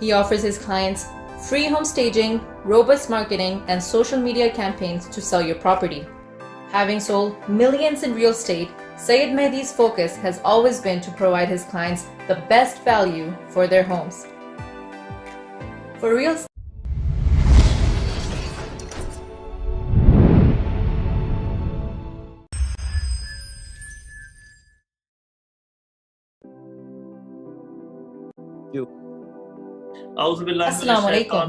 He offers his clients free home staging, robust marketing, and social media campaigns to sell your property. Having sold millions in real estate, Syed Mehdi's focus has always been to provide his clients the best value for their homes. For real Assalamu alaikum.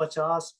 50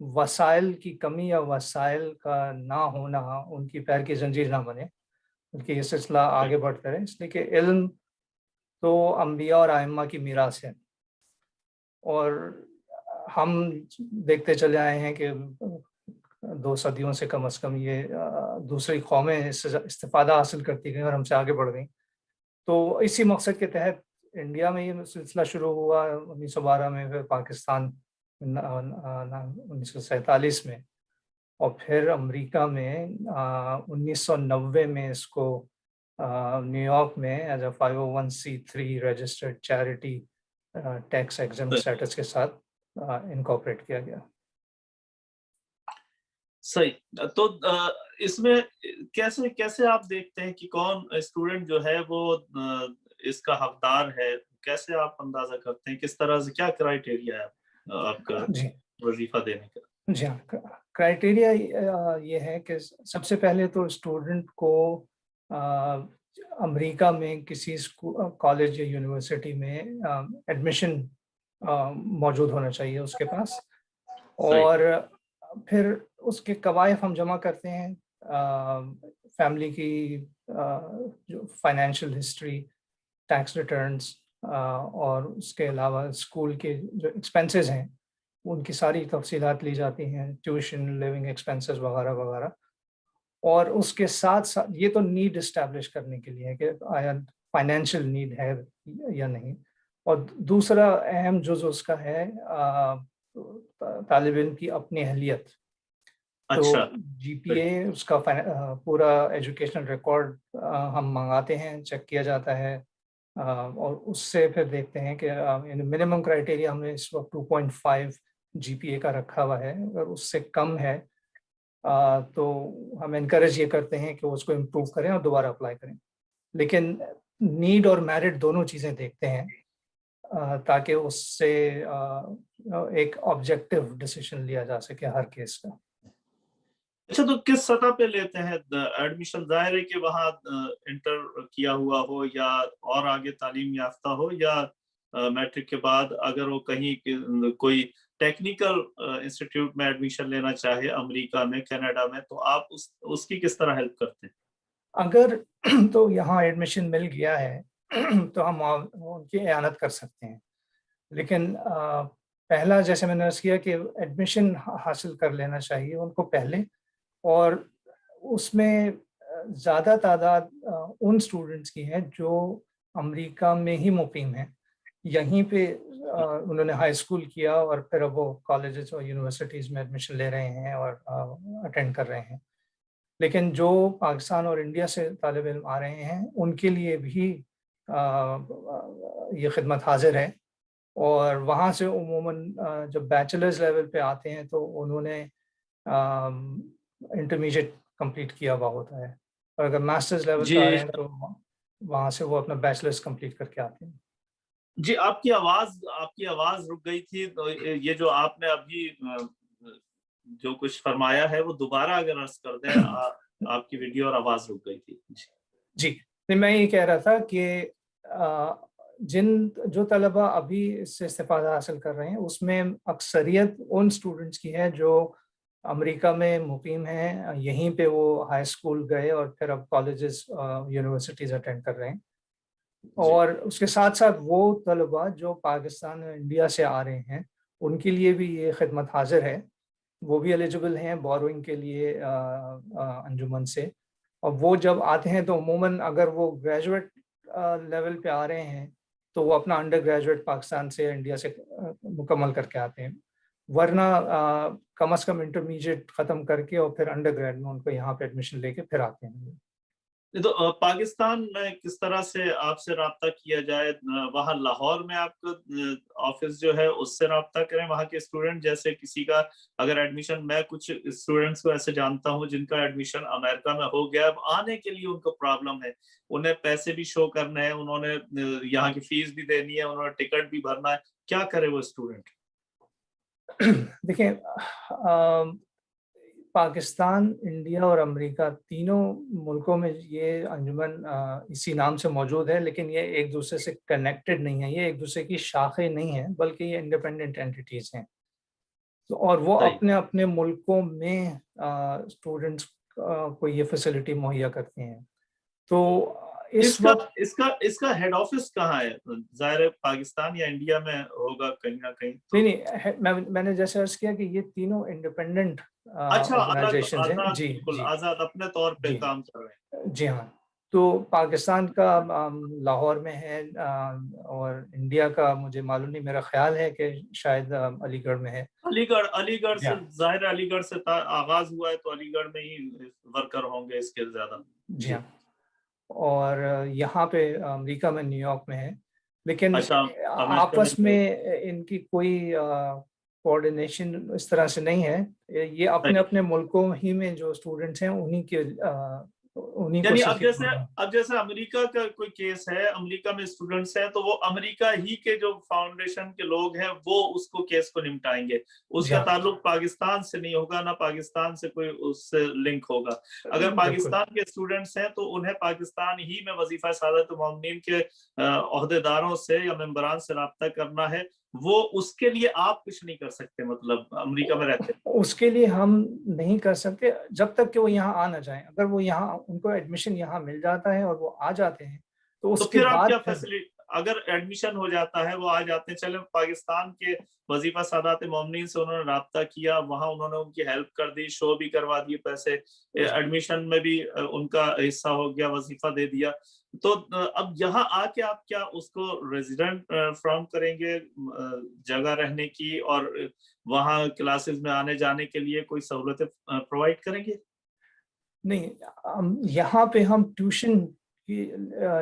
وسائل کی کمی یا وسائل کا نہ ہونا ان کی پیر کی زنجیر نہ بنے، بلکہ یہ سلسلہ آگے بڑھتا رہے، اس لیے کہ علم تو انبیاء اور ائمہ کی میراث ہے، اور ہم دیکھتے چلے آئے ہیں کہ 2 صدیوں سے کم از کم یہ دوسری قومیں اس سے استفادہ حاصل کرتی گئیں اور ہم سے آگے بڑھ گئیں۔ تو اسی مقصد کے تحت انڈیا میں یہ سلسلہ شروع ہوا 1912 میں، پھر پاکستان 1947 میں، اور پھر امریکہ میں 1990 میں اس کو نیو یارک میں as a 501c3 registered charity tax exempt status کے ساتھ انکارپوریٹ کیا گیا۔ صحیح، تو اس میں کیسے آپ دیکھتے ہیں کہ کون اسٹوڈنٹ جو ہے وہ اس کا حقدار ہے؟ کیسے آپ اندازہ کرتے ہیں، کس طرح سے، کیا کرائیٹیریا ہے آپ کا جی وظیفہ دینے کا؟ جی ہاں، کرائیٹیریا یہ ہے کہ سب سے پہلے تو اسٹوڈنٹ کو امریکہ میں کسی کالج یا یونیورسٹی میں ایڈمیشن موجود ہونا چاہیے اس کے پاس، اور پھر اس کے قوائف ہم جمع کرتے ہیں، فیملی کی جو فائنینشیل ہسٹری، ٹیکس ریٹرنز، اور اس کے علاوہ اسکول کے جو ایکسپنسز ہیں ان کی ساری تفصیلات لی جاتی ہیں، ٹیوشن، لیونگ ایکسپنسز وغیرہ وغیرہ، اور اس کے ساتھ ساتھ یہ تو نیڈ اسٹیبلش کرنے کے لیے ہے کہ آیا فائنینشیل نیڈ ہے یا نہیں، اور دوسرا اہم جزء اس کا ہے طالب علم کی اپنی اہلیت۔ تو جی پی اے، اس کا پورا ایجوکیشنل ریکارڈ ہم منگاتے ہیں، چیک کیا جاتا ہے، اور اس سے پھر دیکھتے ہیں کہ منیمم کرائیٹیریا ہم نے اس وقت 2.5 جی پی اے کا رکھا ہوا ہے، اگر اس سے کم ہے تو ہم انکریج یہ کرتے ہیں کہ اس کو امپروو کریں اور دوبارہ اپلائی کریں، لیکن نیڈ اور میرٹ دونوں چیزیں دیکھتے ہیں تاکہ اس سے ایک آبجیکٹو ڈیسیشن لیا جا سکے ہر کیس کا۔ اچھا، تو کس سطح پہ لیتے ہیں ایڈمیشن؟ ظاہر ہے کہ وہاں انٹر کیا ہوا ہو یا اور آگے تعلیم یافتہ ہو، یا میٹرک کے بعد اگر وہ کہیں کوئی ٹیکنیکل انسٹیٹیوٹ میں ایڈمیشن لینا چاہے امریکہ میں، کینیڈا میں، تو آپ اس کی کس طرح ہیلپ کرتے ہیں؟ اگر تو یہاں ایڈمیشن مل گیا ہے تو ہم ان کی اعانت کر سکتے ہیں، لیکن پہلا جیسے میں نے عرض کیا کہ ایڈمیشن حاصل کر لینا چاہیے ان کو پہلے، اور اس میں زیادہ تعداد ان اسٹوڈنٹس کی ہیں جو امریکہ میں ہی مقیم ہیں، یہیں پہ انہوں نے ہائی اسکول کیا اور پھر اب وہ کالجز اور یونیورسٹیز میں ایڈمیشن لے رہے ہیں اور اٹینڈ کر رہے ہیں، لیکن جو پاکستان اور انڈیا سے طالب علم آ رہے ہیں ان کے لیے بھی یہ خدمت حاضر ہے، اور وہاں سے عموماً جب بیچلرز لیول پہ آتے ہیں تو انہوں نے انٹرمیڈیٹ کمپلیٹ کیا ہوا ہوتا ہے، اور اگر ماسٹرز لیول پہ آ رہے ہیں تو وہاں سے وہ اپنا بیچلرز کمپلیٹ کر کے آتے ہیں۔ جی، آپ کی آواز رک گئی تھی، تو یہ جو آپ نے ابھی جو کچھ فرمایا ہے وہ دوبارہ اگر عرض کر دیں، آپ کی ویڈیو اور آواز رک گئی تھی۔ جی، میں یہ کہہ رہا تھا کہ جو طلبہ ابھی اس سے استفادہ حاصل کر رہے ہیں اس میں اکثریت ان اسٹوڈنٹس کی ہے جو امریکہ میں مقیم ہیں، یہیں پہ وہ ہائی اسکول گئے اور پھر اب کالجز یونیورسٹیز اٹینڈ کر رہے ہیں، اور اس کے ساتھ ساتھ وہ طلبہ جو پاکستان اور انڈیا سے آ رہے ہیں ان کے لیے بھی یہ خدمت حاضر ہے، وہ بھی ایلیجبل ہیں بوروئنگ کے لیے انجمن سے، اور وہ جب آتے ہیں تو عموماً اگر وہ گریجویٹ لیول پہ آ رہے ہیں تو وہ اپنا انڈر گریجویٹ پاکستان سے انڈیا سے مکمل کر کے آتے ہیں، ورنہ کم از کم انٹرمیڈیٹ ختم کر کے اور پھر انڈر گریڈ میں ان کو یہاں پہ ایڈمیشن لے کے پھر آتے ہیں۔ تو پاکستان میں کس طرح سے آپ سے رابطہ کیا جائے؟ وہاں لاہور میں آپ کا آفس جو ہے اس سے رابطہ کریں وہاں کے اسٹوڈنٹ، جیسے کسی کا اگر ایڈمیشن، میں کچھ اسٹوڈنٹس کو ایسے جانتا ہوں جن کا ایڈمیشن امریکہ میں ہو گیا، اب آنے کے لیے ان کو پرابلم ہے، انہیں پیسے بھی شو کرنے ہیں، انہوں نے یہاں کی فیس بھی دینی ہے، انہوں نے ٹکٹ بھی بھرنا ہے، کیا کرے وہ اسٹوڈنٹ؟ دیکھیں، پاکستان، انڈیا اور امریکہ تینوں ملکوں میں یہ انجمن اسی نام سے موجود ہے، لیکن یہ ایک دوسرے سے کنیکٹڈ نہیں ہے، یہ ایک دوسرے کی شاخیں نہیں ہیں، بلکہ یہ انڈیپینڈنٹ اینٹیٹیز ہیں۔ اور وہ صحیح. اپنے اپنے ملکوں میں اسٹوڈنٹس کو یہ فیسلٹی مہیا کرتے ہیں. تو اس وقت اس کا ہیڈ آفس کہاں ہے؟ ظاہر ہے پاکستان یا انڈیا میں ہوگا کہیں نہ کہیں. نہیں, میں نے جیسے عرض کیا کہ یہ تینوں انڈیپینڈنٹ اچھا, آرگنائزیشنز ہیں. جی بالکل جی آزاد اپنے طور پہ جی کام کر رہے ہیں. جی ہاں. تو پاکستان کا لاہور میں ہے, اور انڈیا کا مجھے معلوم نہیں, میرا خیال ہے کہ شاید علی گڑھ میں ہے. علی گڑھ سے ظاہر ہے, علی گڑھ سے آغاز ہوا ہے تو علی گڑھ میں ہی ورکر ہوں گے اس کے زیادہ. جی ہاں. اور یہاں پہ امریکہ میں نیو یارک میں ہے, لیکن آپس میں ان کی کوئی کوآرڈینیشن اس طرح سے نہیں ہے. یہ اپنے اپنے ملکوں ہی میں جو اسٹوڈنٹس ہیں انہی کو یعنی اب جیسے امریکہ کا کوئی کیس ہے, امریکہ میں اسٹوڈنٹس ہیں تو وہ امریکہ ہی کے جو فاؤنڈیشن کے لوگ ہیں وہ اس کو کیس کو نمٹائیں گے. اس کا تعلق پاکستان سے نہیں ہوگا, نہ پاکستان سے کوئی اس سے لنک ہوگا. اگر پاکستان کے اسٹوڈنٹس ہیں تو انہیں پاکستان ہی میں وظیفہ سعادت المؤمنین کے عہدیداروں سے یا ممبران سے رابطہ کرنا ہے. وہ اس کے لیے آپ کچھ نہیں کر سکتے, مطلب امریکہ میں رہتے اس کے لیے ہم نہیں کر سکتے جب تک کہ وہ یہاں آ نہ جائیں. اگر وہ یہاں, ان کو ایڈمیشن یہاں مل جاتا ہے اور وہ آ جاتے ہیں تو اس کے پھر آپ بعد کیا فیسلٹی, اگر ایڈمیشن ہو جاتا ہے وہ آ جاتے ہیں, چلیں پاکستان کے وظیفہ سعادت مومنین سے انہوں نے رابطہ کیا, وہاں انہوں نے ان کی ہیلپ کر دی, شو بھی کروا دیے, پیسے ایڈمیشن میں بھی ان کا حصہ ہو گیا, وظیفہ دے دیا, تو اب یہاں آ کے آپ کیا اس کو ریزیڈنٹ فراہم کریں گے جگہ رہنے کی, اور وہاں کلاسز میں آنے جانے کے لیے کوئی سہولتیں پرووائڈ کریں گے؟ نہیں, یہاں پہ ہم ٹیوشن کی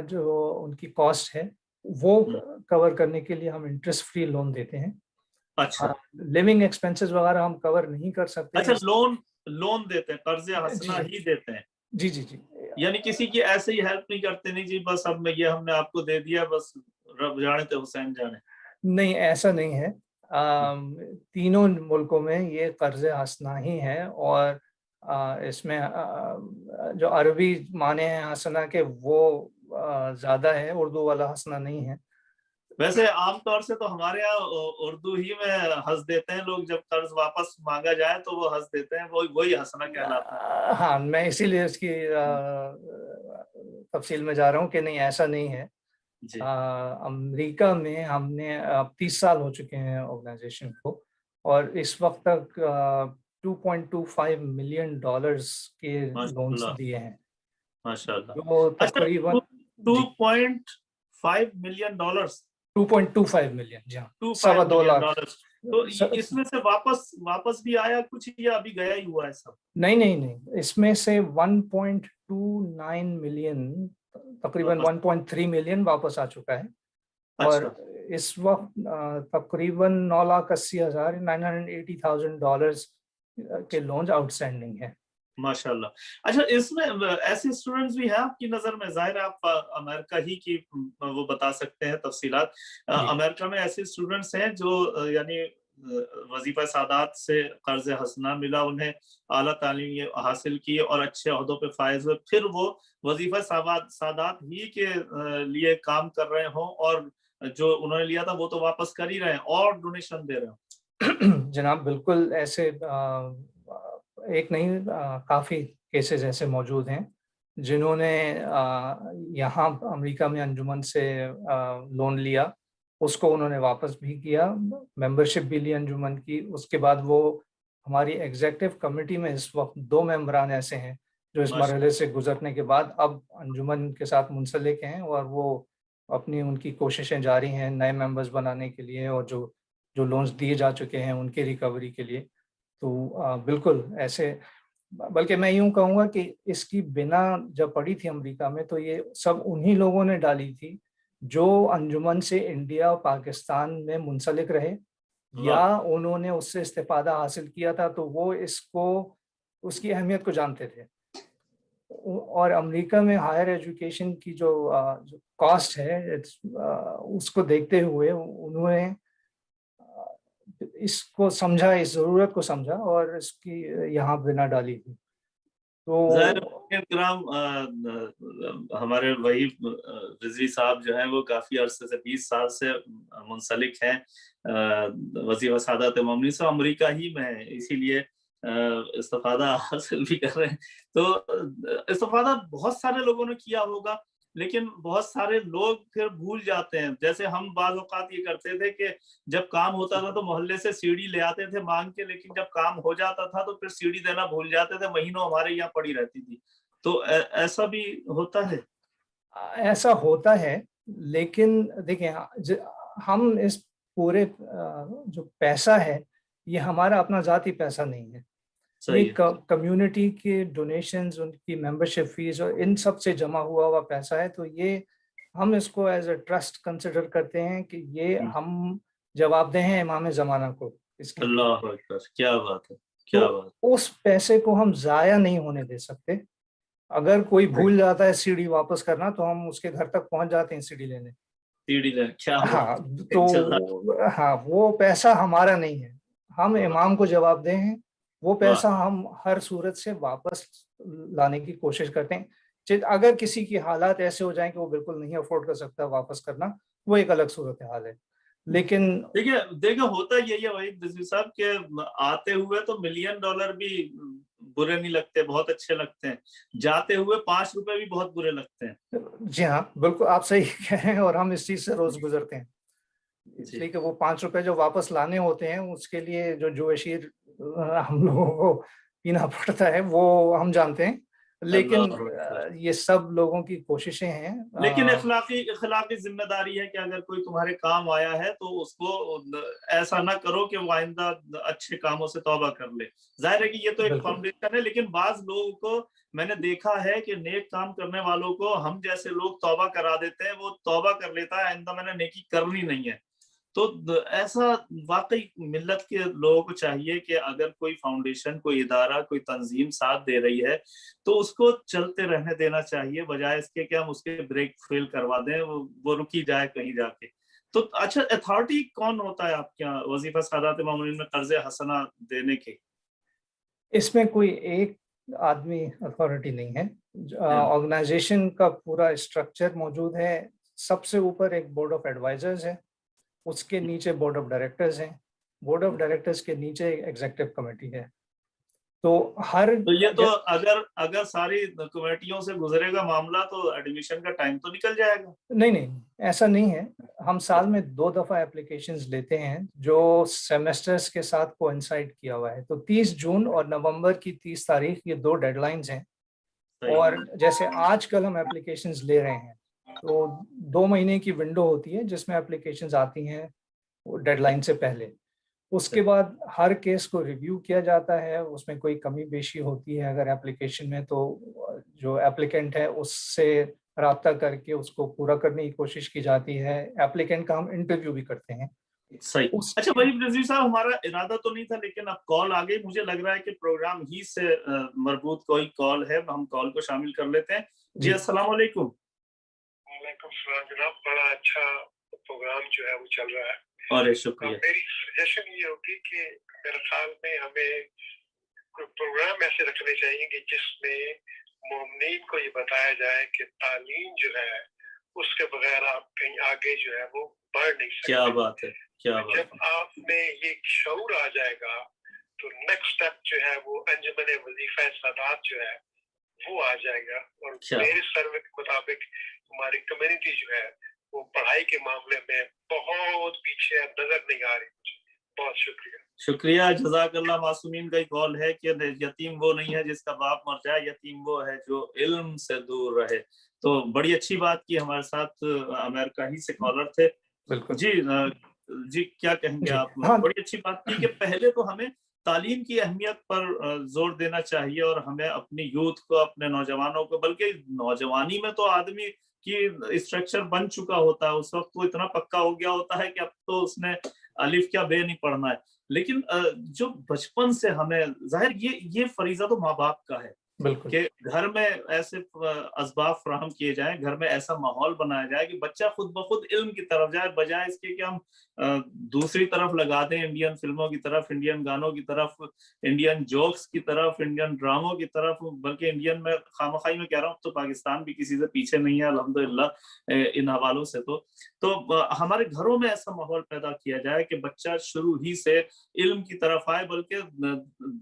جو ان کی کاسٹ ہے وہ کور کرنے کے لیے ہم انٹرسٹ فری لون دیتے ہیں. اچھا, لیونگ ایکسپینسز وغیرہ ہم کور نہیں کر سکتے. اچھا, لون دیتے ہیں, قرض حسنہ ہی دیتے ہیں. جی جی جی. یعنی کسی کی ایسے ہی ہیلپ نہیں کرتے, نہیں جی بس اب یہ ہم نے آپ کو دے دیا, بس رب جانے تو حسین جانے. نہیں, ایسا نہیں ہے. تینوں ملکوں میں یہ قرض حسنہ ہی ہے, اور اس میں جو عربی معنی ہے حسنہ کے وہ زیادہ ہے, اردو والا حسنہ نہیں ہے. ویسے عام طور سے تو ہمارے یہاں اردو ہی میں ہنس دیتے ہیں لوگ, جب قرض واپس مانگا جائے تو وہ ہنس دیتے ہیں, وہی حسنہ کہلاتا ہے. ہاں, میں اسی لیے اس کی تفصیل میں جا رہا ہوں کہ نہیں, ایسا نہیں ہے. امریکہ میں ہم نے 30 سال ہو چکے ہیں آرگنائزیشن کو, اور اس وقت تک $2.25 ملین کے لونز دیے ہیں. ماشاء اللہ. جو تقریباً $2.5 ملین 2.25 ملین, جی ہاں, $2.25 لاکھ. تو اس میں سے واپس بھی آیا کچھ یا ابھی گیا ہی ہوا ہے سب؟ نہیں, اس میں سے 1.29 ملین, تقریباً 1.3 ملین واپس آ چکا ہے. اور اس وقت تقریباً $980,000 کے لونز آؤٹ اسٹینڈنگ ہیں. ماشاء اللہ. اچھا, اس میں ایسے اسٹوڈنٹس بھی ہیں آپ کی نظر میں؟ ظاہر آپ امریکہ ہی کی وہ بتا سکتے ہیں تفصیلات. امریکہ میں ایسے اسٹوڈنٹس ہیں جو یعنی وظیفہ سعادت سے قرض حسنہ ملا انہیں, اعلیٰ تعلیم حاصل کی اور اچھے عہدوں پہ فائز ہوئے, پھر وہ وظیفہ سعادت ہی کے لیے کام کر رہے ہوں, اور جو انہوں نے لیا تھا وہ تو واپس کر ہی رہے ہیں اور ڈونیشن دے رہے ہوں. جناب بالکل ایسے ایک نہیں, کافی کیسز ایسے موجود ہیں جنہوں نے یہاں امریکہ میں انجمن سے لون لیا, اس کو انہوں نے واپس بھی کیا, ممبرشپ بھی لی انجمن کی. اس کے بعد وہ ہماری ایگزیکٹو کمیٹی میں اس وقت 2 ممبران ایسے ہیں جو اس مرحلے سے گزرنے کے بعد اب انجمن کے ساتھ منسلک ہیں, اور وہ اپنی ان کی کوششیں جاری ہیں نئے ممبرز بنانے کے لیے, اور جو لونز دیے جا چکے ہیں ان کے ریکوری کے لیے. تو بالکل ایسے, بلکہ میں یوں کہوں گا کہ اس کی بنا جب پڑی تھی امریکہ میں تو یہ سب انہی لوگوں نے ڈالی تھی جو انجمن سے انڈیا اور پاکستان میں منسلک رہے, یا انہوں نے اس سے استفادہ حاصل کیا تھا تو وہ اس کی اہمیت کو جانتے تھے. اور امریکہ میں ہائر ایجوکیشن کی جو کاسٹ ہے اس کو دیکھتے ہوئے انہوں نے اس کو سمجھا, اس ضرورت کو سمجھا, اور اس کی یہاں بنا ڈالی تھی. ظاہر تو کرام ہمارے وہی رضوی صاحب جو ہیں وہ کافی عرصے سے 20 سال سے منسلک ہیں وظیفہ سعادت مومنین سے، امریکہ ہی میں ہیں، اسی لیے استفادہ حاصل بھی کر رہے ہیں۔ تو استفادہ بہت سارے لوگوں نے کیا ہوگا، لیکن بہت سارے لوگ پھر بھول جاتے ہیں۔ جیسے ہم بعض اوقات یہ کرتے تھے کہ جب کام ہوتا تھا تو محلے سے سیڑھی لے آتے تھے مانگ کے، لیکن جب کام ہو جاتا تھا تو پھر سیڑھی دینا بھول جاتے تھے، مہینوں ہمارے یہاں پڑی رہتی تھی۔ تو ایسا بھی ہوتا ہے؟ ایسا ہوتا ہے، لیکن دیکھیں ہم اس پورے جو پیسہ ہے یہ ہمارا اپنا ذاتی پیسہ نہیں ہے، یہ کمیونٹی کے ڈونیشنز، ان کی ممبرشپ فیس اور ان سب سے جمع ہوا پیسہ ہے۔ تو یہ ہم اس کو ایز اے ٹرسٹ کنسیڈر کرتے ہیں کہ یہ ہم جواب دہ ہیں امام زمانہ کو اس کے۔ اللہ اکبر، کیا بات ہے، کیا بات۔ اس پیسے کو ہم ضائع نہیں ہونے دے سکتے۔ اگر کوئی بھول جاتا ہے سیڑھی واپس کرنا تو ہم اس کے گھر تک پہنچ جاتے ہیں سیڑھی لینے۔ ہاں، تو ہاں وہ پیسہ ہمارا نہیں ہے، ہم امام کو جواب دیں ہیں، وہ پیسہ ہم ہر صورت سے واپس لانے کی کوشش کرتے ہیں۔ اگر کسی کی حالات ایسے ہو جائیں کہ وہ بالکل نہیں افورڈ کر سکتا واپس کرنا، وہ ایک الگ صورتحال ہے، لیکن دیکھیں ہوتا یہی ہے وحید رضوی صاحب کہ آتے ہوئے تو $1 ملین بھی برے نہیں لگتے، بہت اچھے لگتے ہیں، جاتے ہوئے 5 روپے بھی بہت برے لگتے ہیں۔ جی ہاں بالکل آپ صحیح کہہ رہے ہیں، اور ہم اس چیز سے روز گزرتے ہیں، اس لیے کہ وہ 5 روپے جو واپس لانے ہوتے ہیں اس کے لیے جو اشیر ہم لوگوں کو پینا پڑتا ہے وہ ہم جانتے ہیں، لیکن یہ سب لوگوں کی کوششیں ہیں۔ لیکن اخلاقی ذمہ داری ہے کہ اگر کوئی تمہارے کام آیا ہے تو اس کو ایسا نہ کرو کہ وہ آئندہ اچھے کاموں سے توبہ کر لے۔ ظاہر ہے کہ یہ تو ایک فاؤنڈیشن ہے، لیکن بعض لوگوں کو میں نے دیکھا ہے کہ نیک کام کرنے والوں کو ہم جیسے لوگ توبہ کرا دیتے ہیں، وہ توبہ کر لیتا ہے آئندہ میں نے نیکی کرنی نہیں ہے۔ تو ایسا واقعی ملت کے لوگوں کو چاہیے کہ اگر کوئی فاؤنڈیشن، کوئی ادارہ، کوئی تنظیم ساتھ دے رہی ہے تو اس کو چلتے رہنے دینا چاہیے، بجائے اس کے کہ ہم اس کے بریک فیل کروا دیں، وہ رکی جائے کہیں جا کے۔ تو اچھا، اتھارٹی کون ہوتا ہے آپ کے یہاں وظیفہ سعادت مومنین میں قرض حسنہ دینے کے؟ اس میں کوئی ایک آدمی اتھارٹی نہیں ہے، آرگنائزیشن کا پورا اسٹرکچر موجود ہے۔ سب سے اوپر ایک بورڈ آف ایڈوائزرز ہے، اس کے نیچے بورڈ آف ڈائریکٹرز ہیں، بورڈ آف ڈائریکٹرز کے نیچے ایگزیکٹو کمیٹی ہے۔ تو یہ تو اگر ساری کمیٹیوں سے گزرے گا معاملہ تو ایڈمیشن کا ٹائم تو نکل جائے گا۔ نہیں ایسا نہیں ہے، ہم سال میں 2 دفعہ اپلیکیشنز لیتے ہیں جو سیمسٹرز کے ساتھ کوانسائڈ کیا ہوا ہے۔ تو 30 جون اور نومبر کی 30 تاریخ یہ 2 ڈیڈ لائنز ہیں، اور جیسے آج کل ہم اپلیکیشنز لے رہے ہیں تو 2 مہینے کی ونڈو ہوتی ہے جس میں اپلیکیشنز آتی ہیں ڈیڈ لائن سے پہلے۔ اس کے بعد ہر کیس کو ریویو کیا جاتا ہے، اس میں کوئی کمی بیشی ہوتی ہے اگر اپلیکیشن میں تو جو اپلیکنٹ ہے اس سے رابطہ کر کے اس کو پورا کرنے کی کوشش کی جاتی ہے۔ اپلیکنٹ کا ہم انٹرویو بھی کرتے ہیں۔ صحیح۔ اچھا وحید رضوی صاحب، ہمارا ارادہ تو نہیں تھا لیکن اب کال آ گئی، مجھے لگ رہا ہے کہ پروگرام ہی سے مربوط کوئی کال ہے، ہم کال کو شامل کر لیتے ہیں۔ جی السلام علیکم۔ وعلیکم السلام جناب، بڑا اچھا پروگرام جو ہے وہ چل رہا ہے، اور شکریہ۔ میری سجیشن یہ ہوگی کہ میرے خیال میں ہمیں کوئی پروگرام ایسے رکھنے چاہیے کہ جس میں مومنین کو یہ بتایا جائے کہ تعلیم جو ہے اس کے بغیر آپ کہیں آگے جو ہے وہ بڑھ نہیں سکتے۔ کیا بات ہے، کیا بات ہے۔ جب آپ میں یہ شعور آ جائے گا تو نیکسٹ سٹیپ جو ہے وہ انجمن وظیفہ سادات جو ہے وہ آ جائے گا۔ اور میرے سروے کے مطابق ہماری کمیونٹی جو ہے وہ پڑھائی کے معاملے میں بہت پیچھے نظر نہیں آ رہی مجھے۔ بہت شکریہ۔ شکریہ، جزاک اللہ۔ معصومین کا کال ہے کہ یتیم وہ نہیں ہے جس کا باپ مر جائے، یتیم وہ ہے جو علم سے دور رہے۔ تو بڑی اچھی بات کی، ہمارے ساتھ امریکہ ہی سے کالر تھے۔ جی کیا کہیں گے آپ؟ بڑی اچھی بات کی کہ پہلے تو ہمیں تعلیم کی اہمیت پر زور دینا چاہیے، اور ہمیں اپنی یوتھ کو، اپنے نوجوانوں کو، بلکہ نوجوانی میں تو آدمی کی اسٹرکچر بن چکا ہوتا ہے، اس وقت وہ اتنا پکا ہو گیا ہوتا ہے کہ اب تو اس نے الف کیا بے نہیں پڑھنا ہے، لیکن جو بچپن سے ہمیں، ظاہر یہ فریضہ تو ماں باپ کا ہے بالکل کہ گھر میں ایسے اسباب فراہم کیے جائیں, گھر میں ایسا ماحول بنایا جائے کہ بچہ خود بخود علم کی طرف جائے, بجائے اس کے کہ ہم دوسری طرف لگا دیں, انڈین فلموں کی طرف, انڈین گانوں کی طرف, انڈین جوکس کی طرف, انڈین ڈراموں کی طرف. بلکہ انڈین میں خامخواہی میں کہہ رہا ہوں, تو پاکستان بھی کسی سے پیچھے نہیں ہے الحمدللہ ان حوالوں سے. تو ہمارے گھروں میں ایسا ماحول پیدا کیا جائے کہ بچہ شروع ہی سے علم کی طرف آئے. بلکہ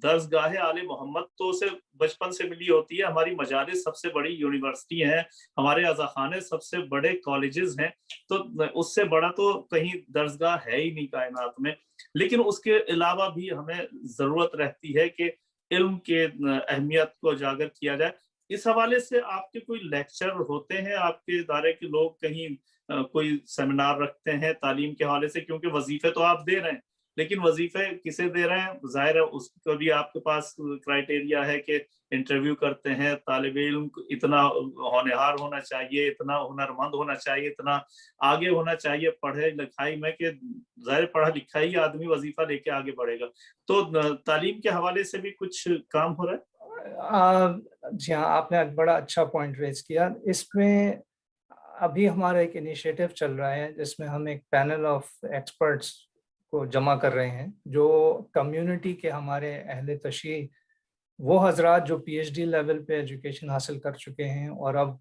درسگاہ آل محمد تو اسے بچپن سے ملی ہوتی ہے, ہماری مجالس سب سے بڑی یونیورسٹی ہیں, ہمارے اذاخانے سب سے بڑے کالجز ہیں, تو اس سے بڑا تو کہیں درسگاہ ہے ہی نہیں کائنات میں. لیکن اس کے علاوہ بھی ہمیں ضرورت رہتی ہے کہ علم کے اہمیت کو اجاگر کیا جائے. اس حوالے سے آپ کے کوئی لیکچر ہوتے ہیں, آپ کے ادارے کے لوگ کہیں کوئی سیمینار رکھتے ہیں تعلیم کے حوالے سے؟ کیونکہ وظیفے تو آپ دے رہے ہیں, لیکن وظیفے کسے دے رہے ہیں؟ ظاہر ہے اس کو بھی آپ کے پاس کرائٹیریا ہے کہ انٹرویو کرتے ہیں, طالب علم اتنا ہونہار ہونا چاہیے, اتنا ہنرمند ہونا چاہیے, اتنا آگے ہونا چاہیے پڑھے لکھائی میں کہ ظاہر پڑھا لکھا ہی آدمی وظیفہ لے کے آگے بڑھے گا. تو تعلیم کے حوالے سے بھی کچھ کام ہو رہا ہے؟ جی ہاں, آپ نے بڑا اچھا پوائنٹ ریز کیا. اس میں ابھی ہمارا ایک انیشیٹو چل رہا ہے جس میں ہم ایک پینل آف ایکسپرٹس کو جمع کر رہے ہیں, جو کمیونٹی کے ہمارے اہل تشیع, وہ حضرات جو پی ایچ ڈی لیول پہ ایجوکیشن حاصل کر چکے ہیں اور اب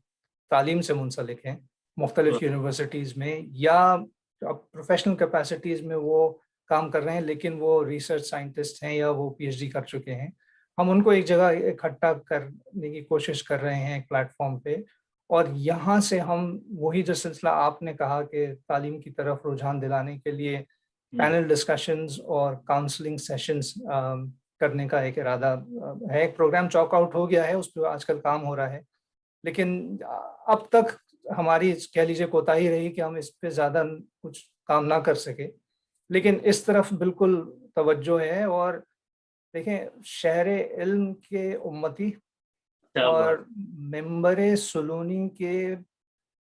تعلیم سے منسلک ہیں مختلف یونیورسٹیز میں, یا پروفیشنل کیپیسٹیز میں وہ کام کر رہے ہیں لیکن وہ ریسرچ سائنٹسٹ ہیں یا وہ پی ایچ ڈی کر چکے ہیں. ہم ان کو ایک جگہ اکٹھا کرنے کی کوشش کر رہے ہیں ایک پلیٹ فارم پہ, اور یہاں سے ہم وہی جو سلسلہ آپ نے کہا کہ تعلیم کی طرف رجحان دلانے کے لیے پینل ڈسکشنز اور کاؤنسلنگ سیشنز کرنے کا ایک ارادہ ہے. ایک پروگرام چاک آؤٹ ہو گیا ہے, اس پہ آج کل کام ہو رہا ہے, لیکن اب تک ہماری کہہ لیجیے کوتاہی رہی کہ ہم اس پہ زیادہ کچھ کام نہ کر سکے. لیکن اس طرف بالکل توجہ ہے. اور دیکھیں, شہر علم کے امتی اور ممبر سلونی کے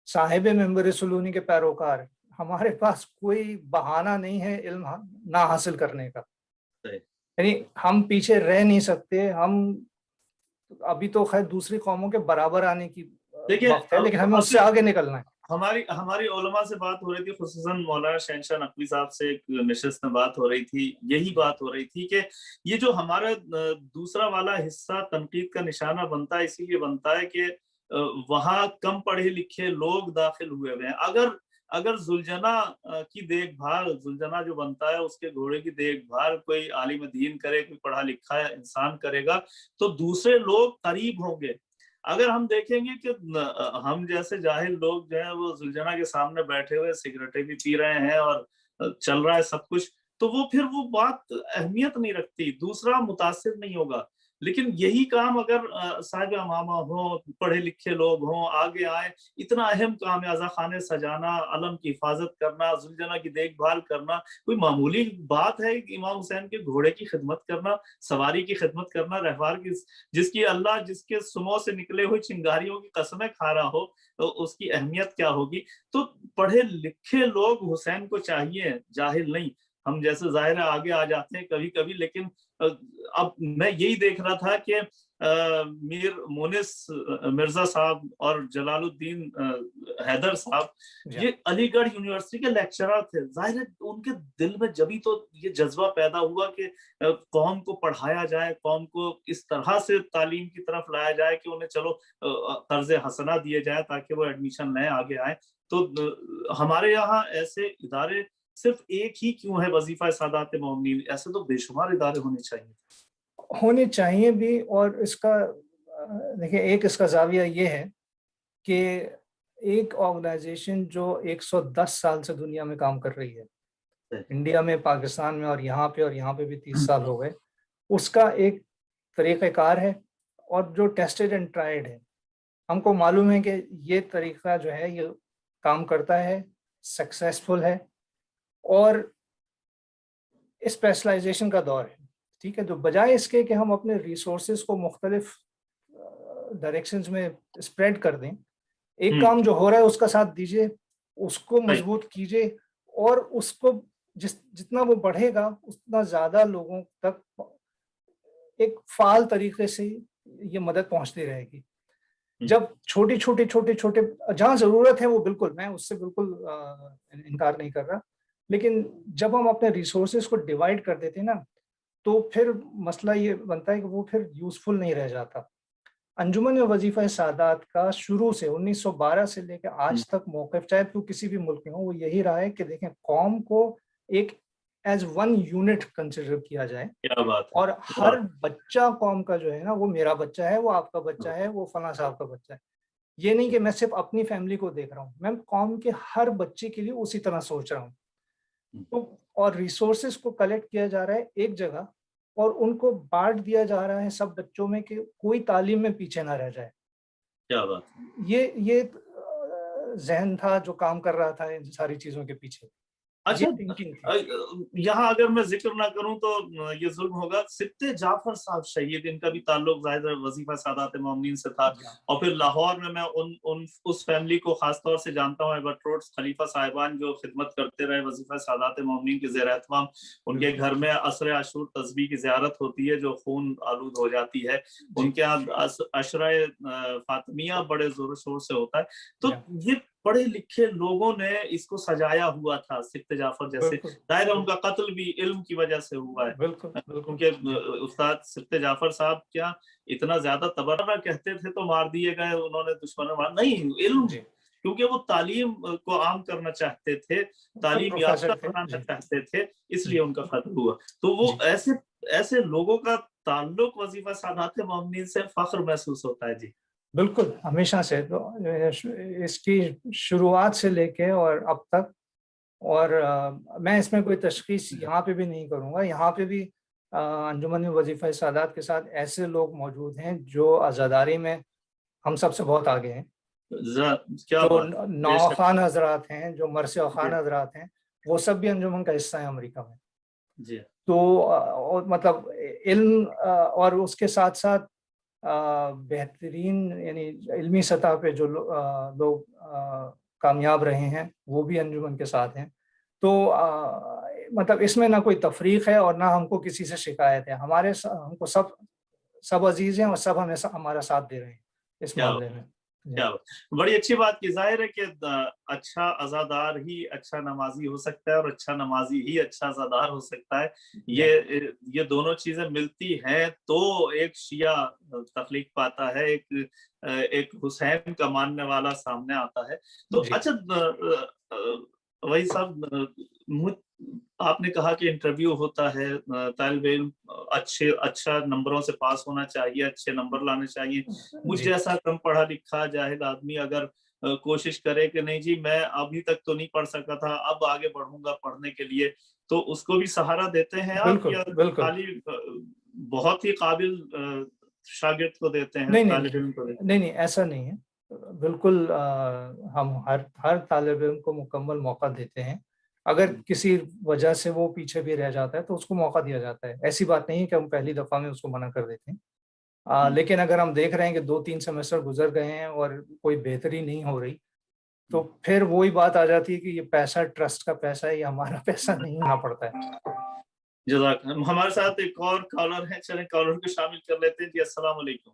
صاحب ممبر سلونی کے پیروکار, ہمارے پاس کوئی بہانہ نہیں ہے علم نہ حاصل کرنے کا. یعنی ہم پیچھے رہ نہیں سکتے. ہم ابھی تو خیر دوسری قوموں کے برابر آنے کی وقت ہے, لیکن ہمیں اس سے آگے نکلنا ہے. ہماری علماء سے بات ہو رہی تھی, خصوصاً مولانا شہنشاہ نقوی صاحب سے ایک نشست میں بات ہو رہی تھی, یہی بات ہو رہی تھی کہ یہ جو ہمارا دوسرا والا حصہ تنقید کا نشانہ بنتا ہے, اسی لیے بنتا ہے کہ وہاں کم پڑھے لکھے لوگ داخل ہوئے ہوئے ہیں. اگر زلجنا کی دیکھ بھال, زلجنا جو بنتا ہے اس کے گھوڑے کی دیکھ بھال کوئی عالم دین کرے, کوئی پڑھا لکھا انسان کرے گا, تو دوسرے لوگ قریب ہوں گے. اگر ہم دیکھیں گے کہ ہم جیسے جاہل لوگ جو ہیں وہ زلجنا کے سامنے بیٹھے ہوئے سگریٹیں بھی پی رہے ہیں اور چل رہا ہے سب کچھ, تو وہ پھر وہ بات اہمیت نہیں رکھتی, دوسرا متاثر نہیں ہوگا. لیکن یہی کام اگر صاحب امامہ ہوں, پڑھے لکھے لوگ ہوں, آگے آئیں, اتنا اہم کام ہے, اذاخانے سجانا, علم کی حفاظت کرنا, زلجنا کی دیکھ بھال کرنا, کوئی معمولی بات ہے کہ امام حسین کے گھوڑے کی خدمت کرنا, سواری کی خدمت کرنا, رہوار کی, جس کی اللہ جس کے سموں سے نکلے ہوئے چنگاریوں کی قسمیں کھا رہا ہو, تو اس کی اہمیت کیا ہوگی. تو پڑھے لکھے لوگ حسین کو چاہیے, جاہل نہیں. ہم جیسے ظاہر ہے آگے آ جاتے ہیں کبھی کبھی, لیکن اب میں یہی دیکھ رہا تھا کہ میر مونس مرزا صاحب اور جلال الدین حیدر صاحب یہ علی گڑھ یونیورسٹی کے لیکچرر تھے. ظاہر ہے ان کے دل میں جبھی تو یہ جذبہ پیدا ہوا کہ قوم کو پڑھایا جائے, قوم کو اس طرح سے تعلیم کی طرف لایا جائے کہ انہیں چلو قرض حسنہ دیے جائے تاکہ وہ ایڈمیشن لیں, آگے آئیں. تو ہمارے یہاں ایسے ادارے صرف ایک ہی کیوں ہے, وظیفہ سادات مومنین؟ ایسے تو بے شمار ادارے ہونے چاہیے بھی. اور اس کا دیکھیں, ایک اس کا زاویہ یہ ہے کہ ایک آرگنائزیشن جو 110 سال سے دنیا میں کام کر رہی ہے, انڈیا میں, پاکستان میں, اور یہاں پہ بھی 30 سال ہو گئے, اس کا ایک طریقہ کار ہے اور جو ٹیسٹڈ اینڈ ٹرائیڈ ہے. ہم کو معلوم ہے کہ یہ طریقہ جو ہے یہ کام کرتا ہے, سکسیسفل ہے, اور اسپیشلائزیشن کا دور ہے. ٹھیک ہے, تو بجائے اس کے کہ ہم اپنے ریسورسز کو مختلف ڈائریکشنز میں اسپریڈ کر دیں, ایک کام جو ہو رہا ہے اس کا ساتھ دیجئے, اس کو مضبوط کیجئے, اور اس کو جتنا وہ بڑھے گا اتنا زیادہ لوگوں تک ایک فعال طریقے سے یہ مدد پہنچتی رہے گی. جب چھوٹے جہاں ضرورت ہے وہ بالکل, میں اس سے بالکل انکار نہیں کر رہا, لیکن جب ہم اپنے ریسورسز کو ڈیوائڈ کر دیتے ہیں نا, تو پھر مسئلہ یہ بنتا ہے کہ وہ پھر یوزفل نہیں رہ جاتا. انجمن وظیفہ سعادات کا شروع سے 1912 سے لے کے آج تک موقف, چاہے تو کسی بھی ملک میں ہو, وہ یہی رہا ہے کہ دیکھیں قوم کو ایک ایز ون یونٹ کنسیڈر کیا جائے, اور ہر بچہ قوم کا جو ہے نا, وہ میرا بچہ ہے, وہ آپ کا بچہ ہے, وہ فلاں صاحب کا بچہ ہے. یہ نہیں کہ میں صرف اپنی فیملی کو دیکھ رہا ہوں, میں قوم کے ہر بچے کے لیے اسی طرح سوچ رہا ہوں. تو اور ریسورسز کو کلیکٹ کیا جا رہا ہے ایک جگہ, اور ان کو بانٹ دیا جا رہا ہے سب بچوں میں کہ کوئی تعلیم میں پیچھے نہ رہ جائے. کیا بات, یہ ذہن تھا جو کام کر رہا تھا ان ساری چیزوں کے پیچھے. اچھا یہاں اگر میں ذکر نہ کروں تو یہ ظلم ہوگا. سبط جعفر صاحب شہید, ان کا بھی تعلق ظاہر وظیفہ سعادات مومنین سے تھا, اور پھر لاہور میں اس فیملی کو خاص طور سے جانتا ہوں, ایبٹ روڈ خلیفہ صاحبان جو خدمت کرتے رہے وظیفہ سعادات مومنین کے زیر اہتمام. ان کے گھر میں عصر عاشور تسبیح کی زیارت ہوتی ہے جو خون آلود ہو جاتی ہے. ان کے یہاں عشرہ فاطمیہ بڑے زور و شور سے ہوتا ہے. تو یہ پڑھے لکھے لوگوں نے اس کو سجایا ہوا تھا. سبط جعفر جیسے ظاہر ان کا قتل بھی علم کی وجہ سے ہوا ہے, کیونکہ استاد سبط جعفر صاحب کیا اتنا زیادہ تبرہ کہتے تھے تو مار دیے گئے, انہوں نے دشمنوں مار نہیں, علم, کیونکہ وہ تعلیم کو عام کرنا چاہتے تھے, تعلیم یافتہ بنانا چاہتے تھے, اس لیے ان کا قتل ہوا. تو وہ ایسے لوگوں کا تعلق وظیفہ سعادات مومنین سے فخر محسوس ہوتا ہے. جی بالکل, ہمیشہ سے, تو اس کی شروعات سے لے کے اور اب تک. اور میں اس میں کوئی تشخیص یہاں پہ بھی نہیں کروں گا. یہاں پہ بھی انجمن وظیفہ سعادات کے ساتھ ایسے لوگ موجود ہیں جو عزاداری میں ہم سب سے بہت آگے ہیں. جو نوخان حضرات ہیں, جو مرثیہ خان حضرات ہیں, وہ سب بھی انجمن کا حصہ ہیں امریکہ میں. تو مطلب علم اور اس کے ساتھ ساتھ بہترین یعنی علمی سطح پہ جو لوگ کامیاب رہے ہیں وہ بھی انجمن کے ساتھ ہیں. تو مطلب اس میں نہ کوئی تفریق ہے اور نہ ہم کو کسی سے شکایت ہے. ہم کو سب عزیز ہیں اور سب ہمارا ساتھ دے رہے ہیں اس معاملے میں. کیا بڑی اچھی بات کی. ظاہر ہے کہ اچھا عزادار ہی اچھا نمازی ہو سکتا ہے, اور اچھا نمازی ہی اچھا عزادار ہو سکتا ہے. یہ دونوں چیزیں ملتی ہیں تو ایک شیعہ تخلیق پاتا ہے, ایک حسین کا ماننے والا سامنے آتا ہے. تو اچھا وہی صاحب, آپ نے کہا کہ انٹرویو ہوتا ہے, طالب علم اچھا نمبروں سے پاس ہونا چاہیے, اچھے نمبر لانے چاہیے. مجھ جیسا کم پڑھا لکھا جاہل آدمی اگر کوشش کرے کہ نہیں جی میں ابھی تک تو نہیں پڑھ سکا تھا, اب آگے بڑھوں گا پڑھنے کے لیے, تو اس کو بھی سہارا دیتے ہیں آپ, یا خالی بہت ہی قابل شاگرد کو دیتے ہیں, طالب علم کو دیتے ہیں؟ نہیں, ایسا نہیں ہے. بالکل ہم ہر طالب علم کو مکمل موقع دیتے ہیں. اگر کسی وجہ سے وہ پیچھے بھی رہ جاتا ہے تو اس کو موقع دیا جاتا ہے. ایسی بات نہیں ہے کہ ہم پہلی دفعہ میں اس کو منع کر دیتے ہیں. لیکن اگر ہم دیکھ رہے ہیں کہ 2-3 سیمسٹر گزر گئے ہیں اور کوئی بہتری نہیں ہو رہی, تو پھر وہی بات آ جاتی ہے کہ یہ پیسہ ٹرسٹ کا پیسہ ہے, یہ ہمارا پیسہ نہیں ہونا پڑتا ہے. جزاک اللہ. ہمارے ساتھ ایک اور کالر ہے, چلیں کالر کو شامل کر لیتے ہیں. جی السلام علیکم.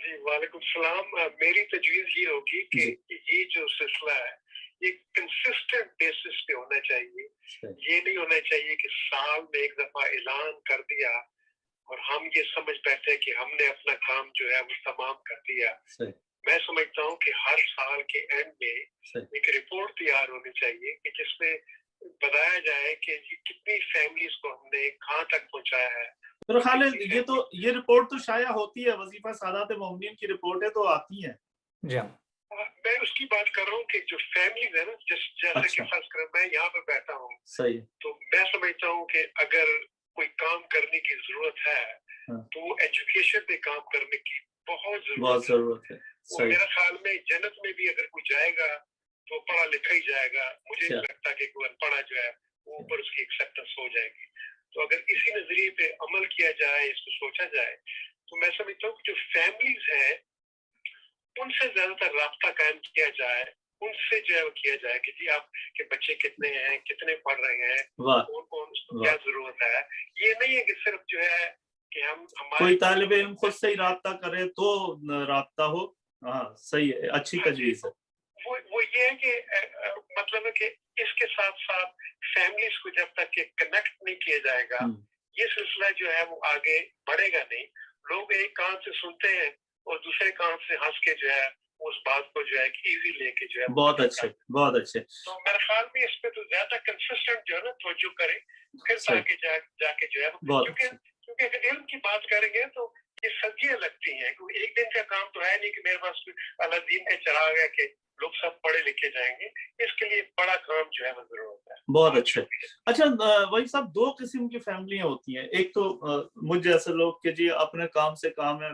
جی وعلیکم السلام. میری تجویز یہ ہوگی کہ یہ جو سلسلہ ہے یہ کنسسٹنٹ بیسس پہ ہونا چاہیے. یہ نہیں ہونا چاہیے کہ سال میں ایک دفعہ اعلان کر دیا اور ہم یہ سمجھ بیٹھے کہ ہم نے اپنا کام جو ہے وہ تمام کر دیا. میں سمجھتا ہوں کہ ہر سال کے اینڈ میں ایک رپورٹ تیار ہونی چاہیے کہ جس میں بتایا جائے کہ کتنی فیملیز کو ہم نے کہاں تک پہنچایا ہے. میرا خیال ہے یہ رپورٹ تو شائع ہوتی ہے, وظیفہ سعادات مومنین کی رپورٹیں تو آتی ہیں. جی میں اس کی بات کر رہا ہوں کہ جو فیملیز ہے نا, جیسے کہ فرض کریں میں یہاں پہ بیٹھا ہوں, صحیح, تو میں سمجھتا ہوں کہ اگر کوئی کام کرنے کی ضرورت ہے تو وہ ایجوکیشن پہ کام کرنے کی بہت ضرورت ہے. میرا خیال میں جنت میں بھی اگر کوئی جائے گا تو پڑھا لکھا ہی جائے گا. مجھے نہیں لگتا کہ کوئی پڑھا جو ہے وہ اوپر اس کی ایکسیپٹنس ہو جائے گی. تو اگر اسی نظریے پہ عمل کیا جائے, اس کو سوچا جائے, تو میں سمجھتا ہوں کہ جو فیملیز ہیں ان سے زیادہ تر رابطہ قائم کیا جائے, ان سے جو ہے وہ کیا جائے کہ جی آپ کے بچے کتنے ہیں, کتنے پڑھ رہے ہیں, کون کون اس کو کیا ضرورت ہے. یہ نہیں ہے کہ صرف جو ہے کہ ہم کوئی طالب علم خود سے ہی رابطہ کرے تو رابطہ ہو. ہاں صحیح ہے, اچھی تجویز ہے. وہ یہ ہے کہ مطلب ہے کہ اس کے ساتھ ساتھ فیملیز کو جب تک کہ کنیکٹ نہیں کیا جائے گا یہ سلسلہ جو ہے وہ آگے بڑھے گا نہیں. لوگ ایک کان سے سنتے ہیں اور دوسرے کان سے ہنس کے جو ہے اس بات کو جو ہے ایزی لے کے جو ہے. بہت اچھے بہت اچھے. تو میرے خیال میں اس پہ تو زیادہ کنسسٹنٹ جو ہے نا توجہ کریں پھر آگے جا کے جو ہے, کیونکہ اگر علم کی بات کریں گے تو یہ صدیاں لگتی ہیں. کیونکہ ایک دن کا کام تو ہے نہیں کہ میرے پاس اللہ دین کا چراغ ہے کہ لوگ سب پڑھے لکھے جائیں گے. اس کے لیے بڑا کام جو ہے وہ ضرورت ہے. بہت اچھا. اچھا وہی صاحب, دو قسم کی فیملیاں ہوتی ہیں. ایک تو مجھ جیسے لوگ کہ جی اپنے کام سے کام ہے,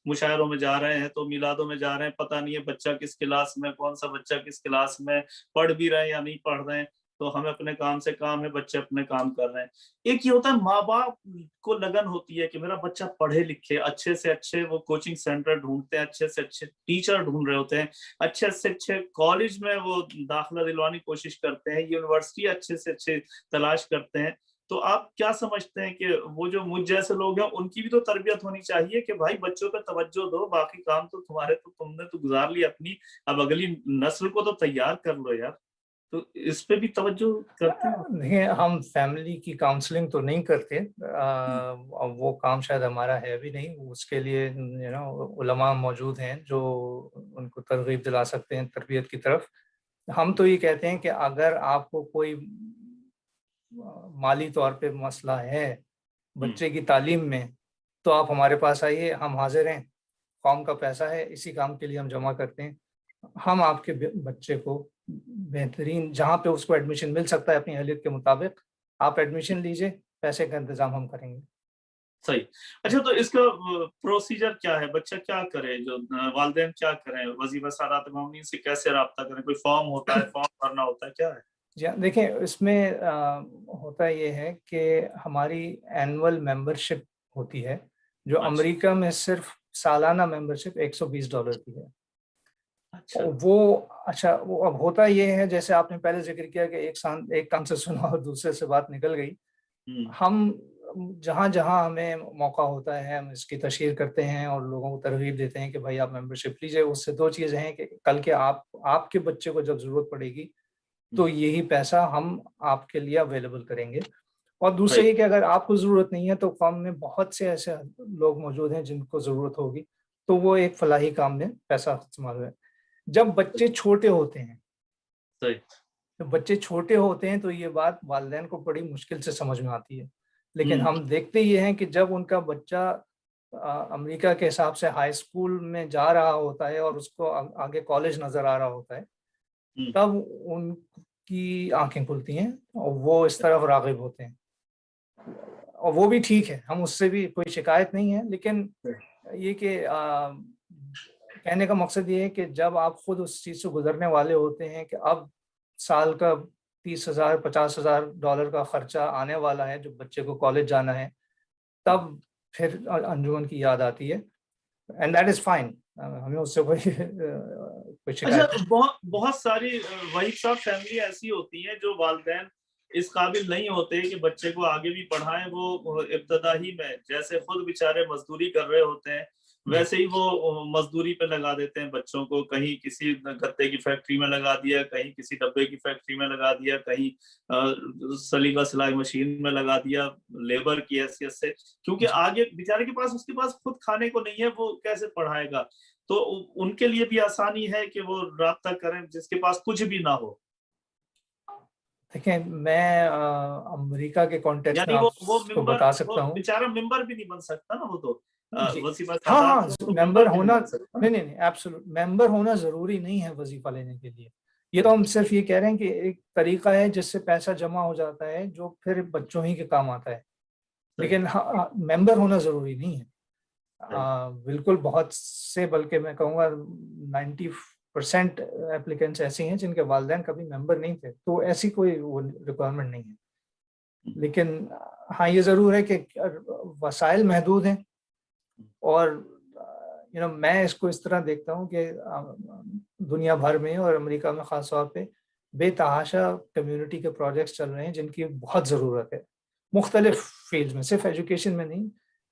مشاعروں میں جا رہے ہیں تو میلادوں میں جا رہے ہیں, پتہ نہیں ہے بچہ کس کلاس میں, کون سا بچہ کس کلاس میں, پڑھ بھی رہے ہیں یا نہیں پڑھ رہے ہیں, تو ہمیں اپنے کام سے کام ہے, بچے اپنے کام کر رہے ہیں. ایک یہ ہوتا ہے ماں باپ کو لگن ہوتی ہے کہ میرا بچہ پڑھے لکھے, اچھے سے اچھے وہ کوچنگ سینٹر ڈھونڈتے ہیں, اچھے سے اچھے ٹیچر ڈھونڈ رہے ہوتے ہیں, اچھے سے اچھے کالج میں وہ داخلہ دلوانے کی کوشش کرتے ہیں, یونیورسٹی اچھے سے اچھے تلاش کرتے ہیں. تو آپ کیا سمجھتے ہیں کہ وہ جو مجھ جیسے لوگ ہیں ان کی بھی تو تربیت ہونی چاہیے کہ بھائی بچوں پہ توجہ دو, باقی کام تو تمہارے, تو تم نے تو گزار لی اپنی, اب اگلی نسل کو تو تیار کر لو یار. تو اس پہ بھی توجہ کرتے ہیں؟ نہیں, ہم فیملی کی کاؤنسلنگ تو نہیں کرتے, وہ کام شاید ہمارا ہے بھی نہیں. اس کے لیے علماء موجود ہیں جو ان کو ترغیب دلا سکتے ہیں تربیت کی طرف. ہم تو یہ کہتے ہیں کہ اگر آپ کو کوئی مالی طور پہ مسئلہ ہے بچے کی تعلیم میں تو آپ ہمارے پاس آئیے, ہم حاضر ہیں. قوم کا پیسہ ہے, اسی کام کے لیے ہم جمع کرتے ہیں. ہم آپ کے بچے کو بہترین جہاں پہ اس کو ایڈمیشن مل سکتا ہے اپنی اہلیت کے مطابق آپ ایڈمیشن لیجئے, پیسے کا انتظام ہم کریں گے. صحیح. اچھا تو اس کا پروسیجر کیا ہے, بچہ کیا کرے, جو والدین کیا کریں, وظیفہ سادات مومنین سے کیسے رابطہ کریں, کوئی فارم ہوتا ہے, فارم بھرنا ہوتا ہے, کیا ہے؟ جی دیکھیں, اس میں ہوتا یہ ہے کہ ہماری اینول ممبرشپ ہوتی ہے جو امریکہ میں صرف سالانہ ممبرشپ $120 کی ہے. وہ اب ہوتا یہ ہے جیسے آپ نے پہلے ذکر کیا کہ ایک کان سے سنا اور دوسرے سے بات نکل گئی. ہم جہاں جہاں ہمیں موقع ہوتا ہے ہم اس کی تشہیر کرتے ہیں اور لوگوں کو ترغیب دیتے ہیں کہ بھائی آپ ممبرشپ لیجئے. اس سے دو چیزیں ہیں کہ کل کے آپ کے بچے کو جب ضرورت پڑے گی تو یہی پیسہ ہم آپ کے لیے اویلیبل کریں گے. اور دوسرے یہ کہ اگر آپ کو ضرورت نہیں ہے تو قوم میں بہت سے ایسے لوگ موجود ہیں جن کو ضرورت ہوگی, تو وہ ایک فلاحی کام میں پیسہ استعمال ہوئے. جب بچے چھوٹے ہوتے ہیں تو یہ بات والدین کو بڑی مشکل سے سمجھ میں آتی ہے, لیکن ہم دیکھتے یہ ہیں کہ جب ان کا بچہ امریکہ کے حساب سے ہائی اسکول میں جا رہا ہوتا ہے اور اس کو آگے کالج نظر آ رہا ہوتا ہے, تب ان کی آنکھیں کھلتی ہیں اور وہ اس طرف راغب ہوتے ہیں. اور وہ بھی ٹھیک ہے, ہم اس سے بھی کوئی شکایت نہیں ہے, لیکن یہ کہ کہنے کا مقصد یہ ہے کہ جب آپ خود اس چیز سے گزرنے والے ہوتے ہیں کہ اب سال کا $30,000-50,000 کا خرچہ آنے والا ہے جو بچے کو کالج جانا ہے, تب پھر انجمن کی یاد آتی ہے. اینڈ دیٹ از فائن, ہمیں اس سے کوئی شکایت. بہت ساری وہی سب فیملی ایسی ہوتی ہیں جو والدین اس قابل نہیں ہوتے کہ بچے کو آگے بھی پڑھائیں. وہ ابتدا ہی میں جیسے خود بیچارے مزدوری کر رہے ہوتے ہیں ویسے ہی وہ مزدوری پہ لگا دیتے ہیں بچوں کو, کہیں کسی گتے کی فیکٹری میں لگا دیا, کہیں کسی ڈبے کی فیکٹری میں لگا دیا, کہیں سلیقہ سلائی مشین میں لگا دیا لیبر کی حیثیت سے, کیونکہ آگے بیچارے کے پاس اس کے پاس خود کھانے کو نہیں ہے, وہ کیسے پڑھائے گا. تو ان کے لیے بھی آسانی ہے کہ وہ رابطہ کریں جس کے پاس کچھ بھی نہ ہو. دیکھیں, میں امریکہ کے کانٹیکسٹ میں آپ کو بتا سکتا ہوں, بیچارہ ممبر بھی نہیں بن سکتا نا وہ تو. ہاں ممبر ہونا نہیں ایبسولوٹ ممبر ہونا ضروری نہیں ہے وظیفہ لینے کے لیے. یہ تو ہم صرف یہ کہہ رہے ہیں کہ ایک طریقہ ہے جس سے پیسہ جمع ہو جاتا ہے جو پھر بچوں ہی کے کام آتا ہے, لیکن ممبر ہونا ضروری نہیں ہے. بالکل بہت سے, بلکہ میں کہوں گا 90% اپلیکینٹس ایسی ہیں جن کے والدین کبھی ممبر نہیں تھے, تو ایسی کوئی ریکوائرمنٹ نہیں ہے. لیکن ہاں یہ ضرور ہے کہ وسائل محدود ہیں, اور میں اس کو اس طرح دیکھتا ہوں کہ دنیا بھر میں اور امریکہ میں خاص طور پہ بے تحاشا کمیونٹی کے پروجیکٹس چل رہے ہیں جن کی بہت ضرورت ہے مختلف فیلڈز میں, صرف ایجوکیشن میں نہیں,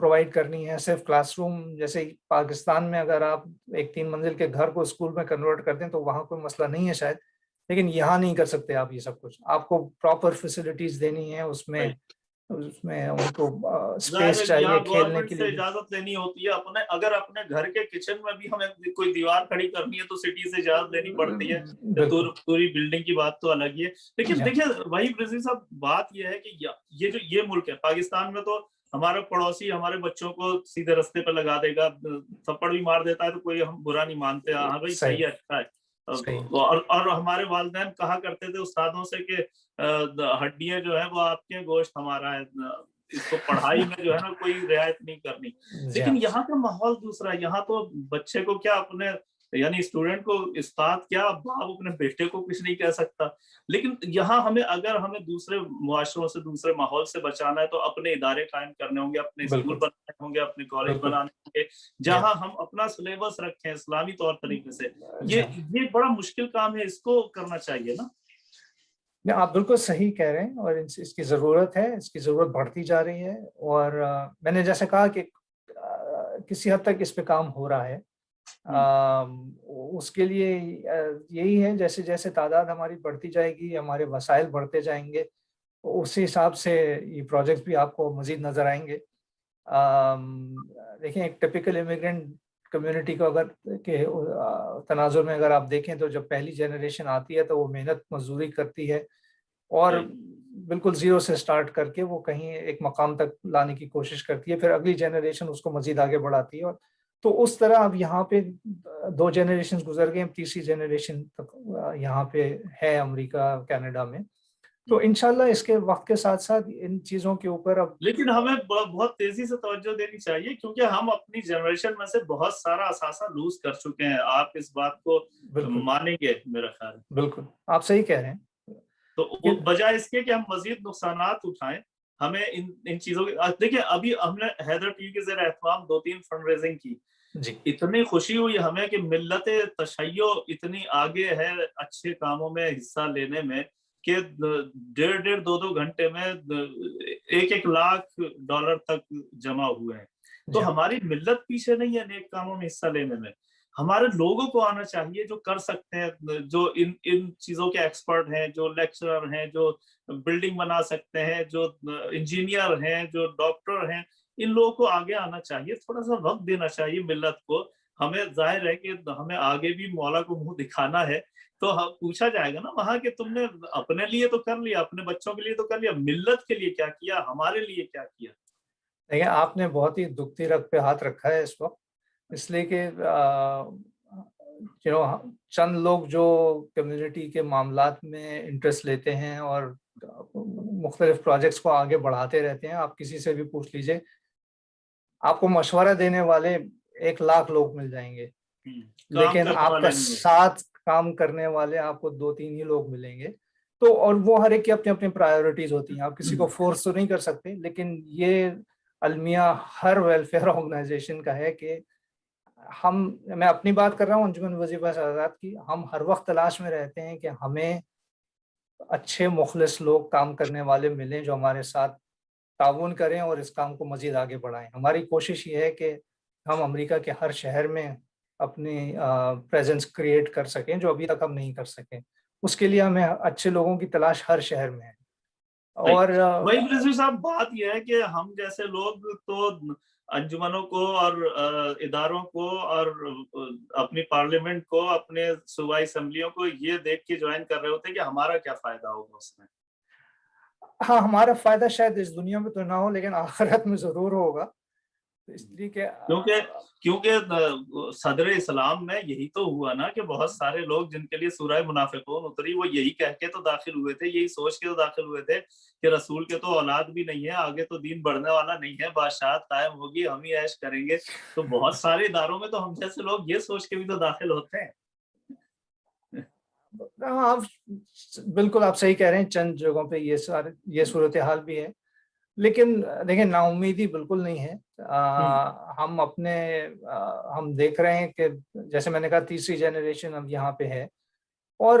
پرووائڈ کرنی ہے صرف کلاس روم. جیسے پاکستان میں اگر آپ ایک 3 منزل کے گھر کو اسکول میں کنورٹ کر دیں تو وہاں کوئی مسئلہ نہیں ہے شاید, لیکن یہاں نہیں کر سکتے آپ یہ سب کچھ. آپ کو پراپر فیسلٹیز دینی ہے, اس میں ان کو اسپیس چاہیے کھیلنے کے لیے. اجازت لینی ہوتی ہے اپنے, اگر اپنے گھر کے کچن میں بھی ہمیں کوئی دیوار کھڑی کرنی ہے تو سٹی سے اجازت لینی پڑتی ہے. پوری بلڈنگ کی بات تو الگ ہی ہے. لیکن دیکھیں وحید رضوی صاحب, بات یہ ہے کہ یہ ملک ہے پاکستان میں, تو ہمارا پڑوسی ہمارے بچوں کو سیدھے رستے پہ لگا دے گا, تھپڑ بھی مار دیتا ہے تو کوئی ہم برا نہیں مانتے, ہاں بھائی صحیح ہے, اچھا ہے. اور ہمارے والدین کہا کرتے تھے استادوں سے کہ ہڈیاں جو ہے وہ آپ کے, گوشت ہمارا ہے, اس کو پڑھائی میں جو ہے نا کوئی رعایت نہیں کرنی. لیکن یہاں کا ماحول دوسرا ہے. یہاں تو بچے کو کیا, اپنے یعنی اسٹوڈنٹ کو استاد کیا, باپ اپنے بیٹے کو کچھ نہیں کہہ سکتا. لیکن یہاں اگر ہمیں دوسرے معاشروں سے, دوسرے ماحول سے بچانا ہے تو اپنے ادارے قائم کرنے ہوں گے, اپنے اسکول بنانے ہوں گے, اپنے کالج بنانے ہوں گے, جہاں ہم اپنا سلیبس رکھیں اسلامی طور طریقے سے. یہ بڑا مشکل کام ہے, اس کو کرنا چاہیے نا. آپ بالکل صحیح کہہ رہے ہیں, اور اس کی ضرورت ہے, اس کی ضرورت بڑھتی جا رہی ہے. اور میں نے جیسے کہا کہ کسی حد تک اس پہ کام ہو رہا ہے. اس کے لیے یہی ہے, جیسے جیسے تعداد ہماری بڑھتی جائے گی, ہمارے وسائل بڑھتے جائیں گے, اسی حساب سے یہ پروجیکٹ بھی آپ کو مزید نظر آئیں گے. دیکھیں ایک ٹپیکل امیگرینٹ کمیونٹی کو اگر کہ تناظر میں اگر آپ دیکھیں تو جب پہلی جنریشن آتی ہے تو وہ محنت مزدوری کرتی ہے اور بالکل زیرو سے سٹارٹ کر کے وہ کہیں ایک مقام تک لانے کی کوشش کرتی ہے, پھر اگلی جنریشن اس کو مزید آگے بڑھاتی ہے. اور تو اس طرح اب یہاں پہ 2 جنریشن گزر گئے, تیسری جنریشن تک یہاں پہ ہے امریکہ کینیڈا میں. تو انشاءاللہ اس کے وقت کے ساتھ ساتھ ان چیزوں کے اوپر اب, لیکن ہمیں بہت تیزی سے توجہ دینی چاہیے, کیونکہ ہم اپنی جنریشن میں سے بہت سارا اثاثہ لوز کر چکے ہیں. آپ اس بات کو مانیں گے میرا خیال ہے. بالکل آپ صحیح کہہ رہے ہیں. تو بجائے اس کے کہ ہم مزید نقصانات اٹھائیں, ہمیں ان چیزوں کے, دیکھیں ابھی ہم نے حیدر ٹی وی کے زیر اہتمام 2-3 فنڈ ریزنگ کی. اتنی خوشی ہوئی ہمیں کہ ملت تشیع اتنی آگے ہے اچھے کاموں میں حصہ لینے میں کہ 1.5-2 گھنٹے میں 1 لاکھ ڈالر تک جمع ہوئے ہیں. تو ہماری ملت پیچھے نہیں ہے نیک کاموں میں حصہ لینے میں. ہمارے لوگوں کو آنا چاہیے جو کر سکتے ہیں, جو ان چیزوں کے ایکسپرٹ ہیں, جو لیکچرر ہیں, جو بلڈنگ بنا سکتے ہیں, جو انجینئر ہیں, جو ڈاکٹر ہیں. ان لوگوں کو آگے آنا چاہیے, تھوڑا سا وقت دینا چاہیے ملت کو. ہمیں ظاہر ہے کہ ہمیں آگے بھی مولا کو منہ دکھانا ہے, تو پوچھا جائے گا نا وہاں کہ تم نے اپنے لیے تو کر لیا, اپنے بچوں کے لیے تو کر لیا, ملت کے لیے کیا کیا, ہمارے لیے کیا کیا. دیکھیں آپ نے بہت ہی دکھتی رگ پہ ہاتھ رکھا ہے اس وقت, اس لیے کہ چند لوگ جو کمیونٹی کے معاملات میں انٹرسٹ لیتے ہیں اور مختلف پروجیکٹس کو آگے بڑھاتے رہتے ہیں. آپ کسی سے بھی پوچھ لیجئے, آپ کو مشورہ دینے والے 1 لاکھ لوگ مل جائیں گے, لیکن آپ کا ساتھ کام کرنے والے آپ کو 2-3 ہی لوگ ملیں گے. تو اور وہ ہر ایک کی اپنی اپنی پرائیورٹیز ہوتی ہیں, آپ کسی کو فورس تو نہیں کر سکتے. لیکن یہ المیہ ہر ویلفیئر آرگنائزیشن کا ہے کہ میں اپنی بات کر رہا ہوں, انجمن وظیفہ سعادات کی, ہم ہر وقت تلاش میں رہتے ہیں کہ ہمیں اچھے مخلص لوگ کام کرنے والے ملیں جو ہمارے ساتھ تعاون کریں اور اس کام کو مزید آگے بڑھائیں. ہماری کوشش یہ ہے کہ ہم امریکہ کے ہر شہر میں اپنی پریزنس کریٹ کر سکیں جو ابھی تک ہم نہیں کر سکیں. اس کے لیے ہمیں اچھے لوگوں کی تلاش ہر شہر میں ہے. اور وحید رضوی صاحب بات یہ ہے کہ ہم جیسے لوگ تو انجمنوں کو اور اداروں کو اور اپنی پارلیمنٹ کو, اپنے صوبائی اسمبلیوں کو یہ دیکھ کے جوائن کر رہے ہوتے ہیں کہ ہمارا کیا فائدہ ہوگا اس میں. ہاں, ہمارا فائدہ شاید اس دنیا میں تو نہ ہو لیکن آخرت میں ضرور ہوگا. اس لیے کہ کیونکہ صدر اسلام میں یہی تو ہوا نا کہ بہت سارے لوگ جن کے لیے سورہ منافقون اتری وہ یہی کہہ کے تو داخل ہوئے تھے, یہی سوچ کے تو داخل ہوئے تھے کہ رسول کے تو اولاد بھی نہیں ہے, آگے تو دین بڑھنے والا نہیں ہے, بادشاہت قائم ہوگی, ہم ہی عیش کریں گے. تو بہت سارے اداروں میں تو ہم جیسے لوگ یہ سوچ کے بھی تو داخل ہوتے ہیں. آپ بالکل آپ صحیح کہہ رہے ہیں, چند جگہوں پہ یہ صورتحال بھی ہے. لیکن دیکھیں نا امیدی بالکل نہیں ہے. ہم دیکھ رہے ہیں کہ جیسے میں نے کہا تیسری جنریشن اب یہاں پہ ہے, اور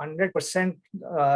100%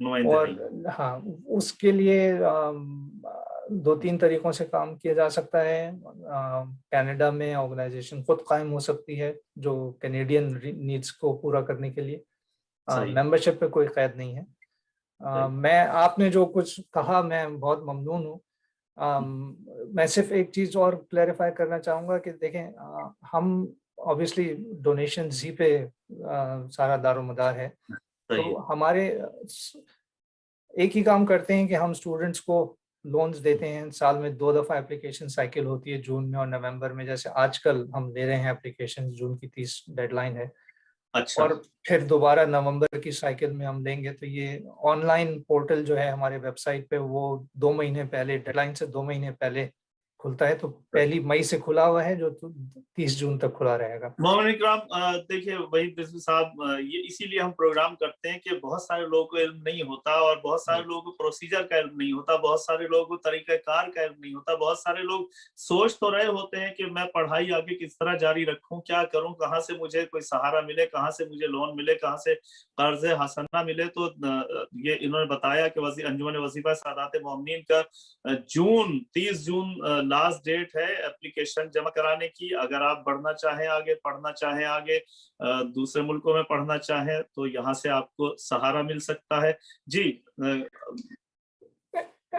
اور ہاں اس کے لیے 2-3 طریقوں سے کام کیا جا سکتا ہے. کینیڈا میں آرگنائزیشن خود قائم ہو سکتی ہے جو کینیڈین نیڈس کو پورا کرنے کے لیے. ممبرشپ پہ کوئی قید نہیں ہے. میں آپ نے جو کچھ کہا میں بہت ممنون ہوں. میں صرف ایک چیز اور کلیریفائی کرنا چاہوں گا کہ دیکھیں ہم obviously ڈونیشنز ہی پہ سارا دار و مدار ہے. تو ہمارے ایک ہی کام کرتے ہیں کہ ہم اسٹوڈنٹس کو لونز دیتے ہیں. سال میں 2 دفعہ اپلیکیشن سائیکل ہوتی ہے, جون میں اور نومبر میں. جیسے آج کل ہم دے رہے ہیں اپلیکیشن, جون کی 30 ڈیڈ لائن ہے. اور پھر دوبارہ نومبر کی سائیکل میں ہم دیں گے. تو یہ آن لائن پورٹل جو ہے ہمارے ویب سائٹ پہ وہ 2 مہینے پہلے, ڈیڈ لائن سے 2 مہینے پہلے کھلتا ہے. تو 1 مئی سے کھلا ہوا ہے جو 30 جون تک کھلا رہے گا. مومن اکرام دیکھیے وحید رضوی صاحب, یہ اسی لیے ہم پروگرام کرتے ہیں کہ بہت سارے لوگوں کو علم نہیں ہوتا, اور بہت سارے لوگوں کو پروسیجر کا علم نہیں ہوتا, بہت سارے لوگوں کو طریقہ کار کا علم نہیں ہوتا. بہت سارے لوگ سوچ تو رہے ہوتے ہیں کہ میں پڑھائی آگے کس طرح جاری رکھوں, کیا کروں, کہاں سے مجھے کوئی سہارا ملے, کہاں سے مجھے لون ملے, کہاں سے قرض حسنہ ملے. تو یہ انہوں نے بتایا کہ انجمن وظیفہ سعادات مومنین کا 30 جون لاسٹ ڈیٹ ہے اپلیکیشن جمع کرانے کی. اگر آپ بڑھنا چاہیں آگے, پڑھنا چاہیں آگے, دوسرے ملکوں میں پڑھنا چاہیں تو یہاں سے آپ کو سہارا مل سکتا ہے. جی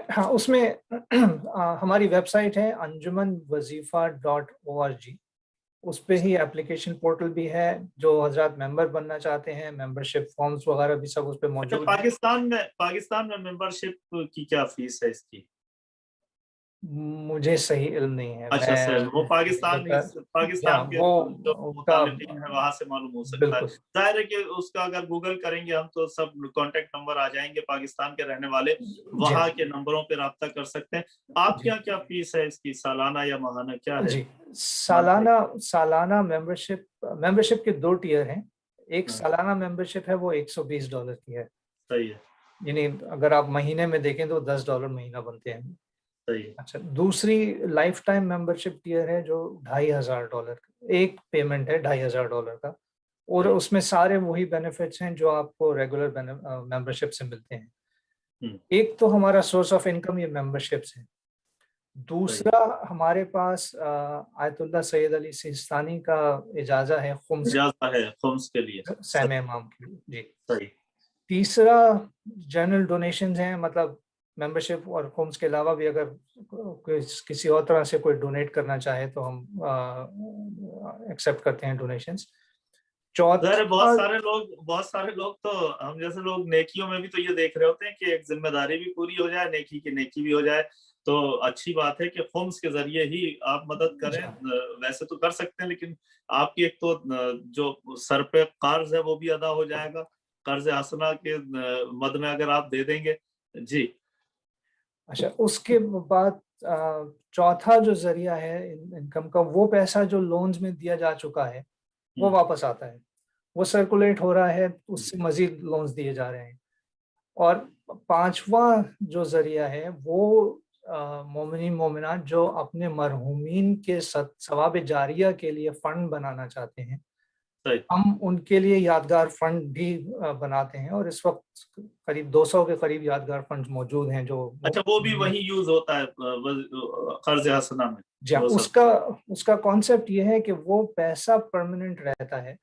ہاں, اس میں ہماری ویب سائٹ ہے anjumanwazifa.org. اس پہ ہی اپلیکیشن پورٹل بھی ہے. جو حضرات ممبر بننا چاہتے ہیں, ممبرشپ فارمز وغیرہ بھی سب اس پہ موجود ہیں. پاکستان میں ممبرشپ کی کیا فیس ہے اس کی؟ مجھے صحیح علم نہیں ہے. اچھا سر, وہ پاکستان کے جو متعلقین ہیں وہاں سے معلوم ہو سکتا ہے. ظاہر ہے کہ اس کا اگر گوگل کریں گے ہم تو سب کانٹیکٹ نمبر آ جائیں گے. پاکستان کے رہنے والے وہاں کے نمبروں پہ رابطہ کر سکتے ہیں. آپ کیا فیس ہے اس کی, سالانہ یا ماہانہ کیا ہے؟ جی, سالانہ ممبرشپ کے 2 ٹیئر ہیں. ایک سالانہ ممبرشپ ہے وہ $120 کی ہے. صحیح ہے. یعنی اگر آپ مہینے میں دیکھیں تو $10 مہینہ بنتے ہیں. اچھا, دوسری لائف ٹائم ممبرشپ ٹیئر ہے جو $2500 ایک پیمنٹ ہے $2500 کا, اور اس میں سارے وہی بینیفٹس ہیں جو آپ کو ریگولر ممبرشپ سے ملتے ہیں. ایک تو ہمارا سورس آف انکم یہ ممبرشپس ہیں. دوسرا ہمارے پاس آیت اللہ سید علی سیستانی کا اجازہ ہے خمس کے لیے, سہم امام کے لیے. جی. تیسرا جنرل ڈونیشنز ہیں, مطلب ممبرشپ اور خمس کے علاوہ بھی اگر کسی اور طرح سے کوئی ڈونیٹ کرنا چاہے تو ہم ایکسیپٹ کرتے ہیں ڈونیشنز. بہت سارے لوگ تو ہم جیسے لوگ نیکیوں میں بھی تو یہ دیکھ رہے ہوتے ہیں کہ ایک ذمہ داری بھی پوری ہو جائے, نیکی کی نیکی بھی ہو جائے. تو اچھی بات ہے کہ خمس کے ذریعے ہی آپ مدد کریں. ویسے تو کر سکتے ہیں لیکن آپ کی ایک تو جو سر پہ قرض ہے وہ بھی ادا ہو جائے گا. قرض حسنہ کے مد میں اگر آپ دے دیں گے. جی اچھا, اس کے بعد چوتھا جو ذریعہ ہے انکم کا, وہ پیسہ جو لونز میں دیا جا چکا ہے وہ واپس آتا ہے, وہ سرکولیٹ ہو رہا ہے, اس سے مزید لونز دیے جا رہے ہیں. اور 5واں جو ذریعہ ہے وہ مومنین مومنات جو اپنے مرحومین کے ثواب جاریہ کے لیے فنڈ بنانا چاہتے ہیں, ہم ان کے لیے یادگار فنڈ بھی بناتے ہیں. اور اس وقت قریب 200 کے قریب یادگار فنڈ موجود ہیں جو اچھا وہ بھی وہی یوز ہوتا ہے قرض حسنہ میں. جی, اس کا کانسیپٹ یہ ہے کہ وہ پیسہ پرماننٹ رہتا ہے,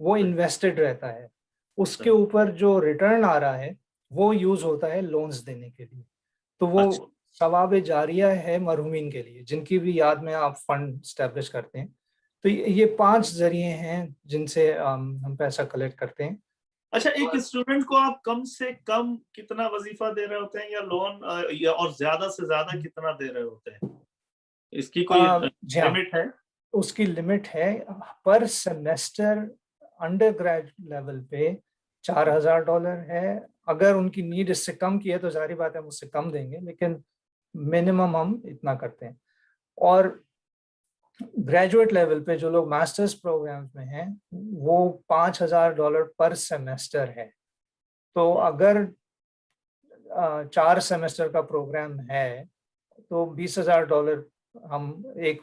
وہ انویسٹڈ رہتا ہے, اس کے اوپر جو ریٹرن آ رہا ہے وہ یوز ہوتا ہے لونز دینے کے لیے. تو وہ ثواب جاریہ ہے مرحومین کے لیے جن کی بھی یاد میں آپ فنڈ اسٹیبلش کرتے ہیں. تو یہ 5 ذریعے ہیں جن سے ہم پیسہ کلیکٹ کرتے ہیں. اچھا, ایک اسٹوڈنٹ کو آپ کم سے کم کتنا وظیفہ دے رہے ہوتے ہیں یا لون, اور زیادہ سے زیادہ کتنا دے رہے ہوتے ہیں؟ اس کی کوئی لمٹ ہے؟ اس کی لمٹ ہے پر سیمیسٹر انڈر گریجویٹ لیول پہ $4000 ہے. اگر ان کی نیڈ اس سے کم کی ہے تو ظاہری بات ہے ہم اس سے کم دیں گے, لیکن منیمم ہم اتنا کرتے ہیں. اور گریجویٹ لیول پہ جو لوگ ماسٹرز پروگرامز میں ہیں وہ $5000 پر سیمیسٹر ہے. تو اگر 4 سیمیسٹر کا پروگرام ہے تو $20000 ہم ایک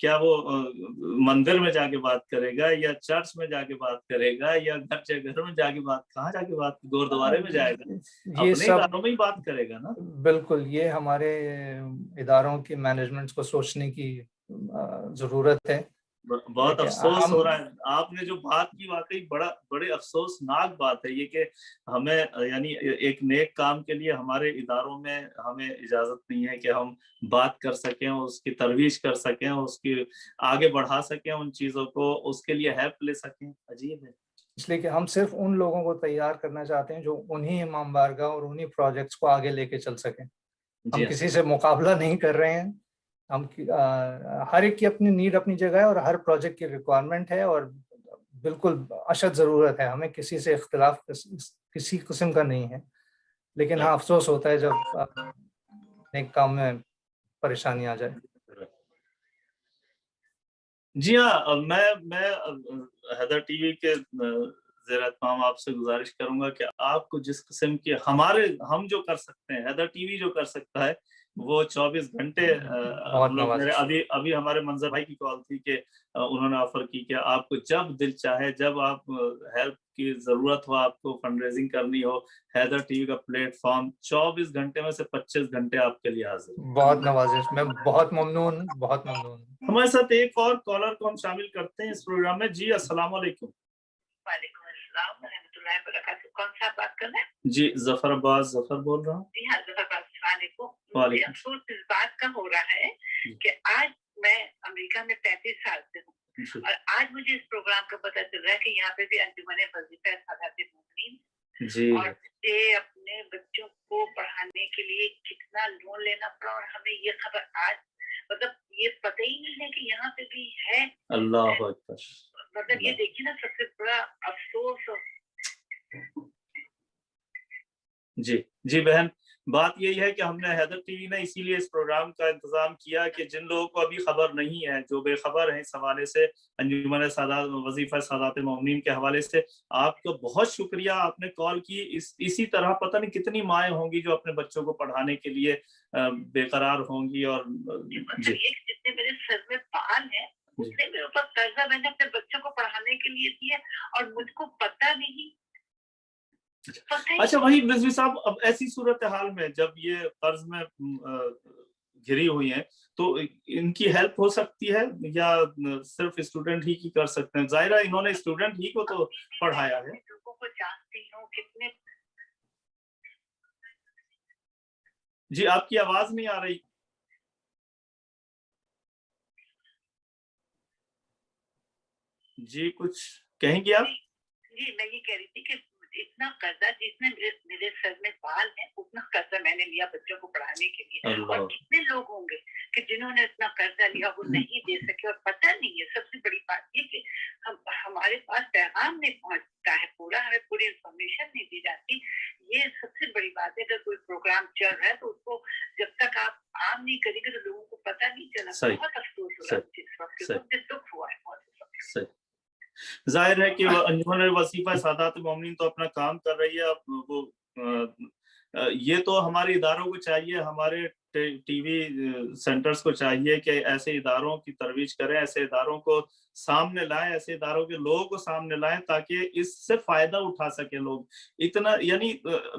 کیا وہ مندر میں جا کے بات کرے گا یا چرچ میں جا کے بات کرے گا یا گھر میں جا کے بات, کہاں جا کے بات, گوردوارے میں جائے گا؟ یہ اپنے سب اداروں میں ہی بات کرے گا نا. بالکل یہ ہمارے اداروں کی مینجمنٹ کو سوچنے کی ضرورت ہے. بہت افسوس ہو رہا ہے آپ نے جو بات کی, واقعی بڑے افسوسناک بات ہے یہ کہ ہمیں یعنی ایک نیک کام کے لیے ہمارے اداروں میں ہمیں اجازت نہیں ہے کہ ہم بات کر سکیں, اس کی ترویج کر سکیں, اس کی آگے بڑھا سکیں, ان چیزوں کو, اس کے لیے ہیلپ لے سکیں. عجیب ہے. اس لیے کہ ہم صرف ان لوگوں کو تیار کرنا چاہتے ہیں جو انہی امام بارگاہ اور انہی پروجیکٹس کو آگے لے کے چل سکیں. ہم کسی سے مقابلہ نہیں کر رہے ہیں. ہم ہر ایک کی اپنی نیڈ اپنی جگہ ہے اور ہر پروجیکٹ کی ریکوائرمنٹ ہے اور بالکل اشد ضرورت ہے. ہمیں کسی سے اختلاف کسی قسم کا نہیں ہے, لیکن ہاں افسوس ہوتا ہے جب ایک کام میں پریشانی آ جائے. جی ہاں, میں حیدر ٹی وی کے زیر اہتمام آپ سے گزارش کروں گا کہ آپ کو جس قسم کی ہم جو کر سکتے ہیں, حیدر ٹی وی جو کر سکتا ہے وہ 24 گھنٹے. ابھی ہمارے منظر بھائی کی کال تھی کہ انہوں نے آفر کی کہ آپ کو جب دل چاہے, جب آپ ہیلپ کی ضرورت ہو, آپ کو فنڈ ریزنگ کرنی ہو, حیدر ٹی وی کا پلیٹ فارم 24 گھنٹے میں سے 25 گھنٹے آپ کے لیے حاضر. بہت نوازش, میں بہت ممنون. ہمارے ساتھ ایک اور کالر کو ہم شامل کرتے ہیں اس پروگرام میں. جی السلام علیکم. وعلیکم السلام ورحمۃ اللہ وبرکاتہ. کون صاحب بات کر رہے ہیں؟ جی ظفر عباس بول رہا ہوں. جی ہاں ظفر عباس, السلام علیکم. مجھے افسوس اس بات کا ہو رہا ہے کہ آج میں امریکہ میں 35 سال سے ہوں اور آج مجھے اس پروگرام کا پتہ چل رہا ہے کہ یہاں پہ بھی انجمن وظیفہ سادات مومنین اور مجھے اپنے بچوں کو پڑھانے کے لیے کتنا لون لینا پڑا, اور ہمیں یہ خبر آج مطلب یہ پتہ ہی نہیں ہے کہ یہاں پہ بھی ہے. اللہ اکبر. مطلب یہ دیکھیے نا, سب سے بڑا افسوس. جی بہن, بات یہی ہے کہ ہم نے حیدر ٹی وی نے اسی لیے اس پروگرام کا انتظام کیا کہ جن لوگوں کو ابھی خبر نہیں ہے, جو بے خبر ہیں اس حوالے سے, انجمن وظیفہ سادات مومنین کے حوالے سے, آپ کا بہت شکریہ, آپ نے کال کی. اسی طرح پتہ نہیں کتنی مائیں ہوں گی جو اپنے بچوں کو پڑھانے کے لیے بے قرار ہوں گی. اور جتنے میرے سر میں بال ہیں اتنے میرے اوپر قرضہ میں نے اپنے بچوں کو پڑھانے کے لیے دیا اور مجھ کو پتہ نہیں. اچھا وہی رضوی صاحب, اب ایسی صورتحال میں جب یہ قرض میں گھری ہوئی ہیں تو ان کی ہیلپ ہو سکتی ہے یا صرف اسٹوڈنٹ ہی کی کر سکتے ہیں؟ ظاہرہ انہوں نے اسٹوڈنٹ ہی کو تو پڑھایا ہے. لوگوں کو جانتی ہوں کتنے. جی آپ کی آواز نہیں آ رہی. جی کچھ کہیں گے آپ؟ جی میں یہ کہہ رہی تھی کہ اتنا قرضہ جتنے میرے سر میں بال ہیں اتنا قرضہ میں نے لیا بچوں کو پڑھانے کے لیے, اور کتنے لوگ ہوں گے کہ جنہوں نے اتنا قرضہ لیا وہ نہیں دے سکے اور پتہ نہیں ہے. سب سے بڑی بات یہ کہ ہمارے پاس پیغام نہیں پہنچتا ہے پورا, ہمیں پوری انفارمیشن نہیں دی جاتی. یہ سب سے بڑی بات ہے. اگر کوئی پروگرام چل رہا ہے تو اس کو جب تک آپ عام نہیں کریں گے تو لوگوں کو پتہ نہیں چلا. بہت افسوس ہو رہا ہے اس وقت, دکھ ہوا ہے بہت. ظاہر ہے کہ انجمن وظیفہ سادات مومنین تو اپنا کام کر رہی ہے. وہ یہ تو ہمارے اداروں کو چاہیے, ہمارے ٹی وی سینٹرز کو چاہیے کہ ایسے اداروں کی ترویج کریں, ایسے اداروں کو سامنے لائیں, ایسے اداروں کے لوگوں کو سامنے لائیں تاکہ اس سے فائدہ اٹھا سکے لوگ. اتنا یعنی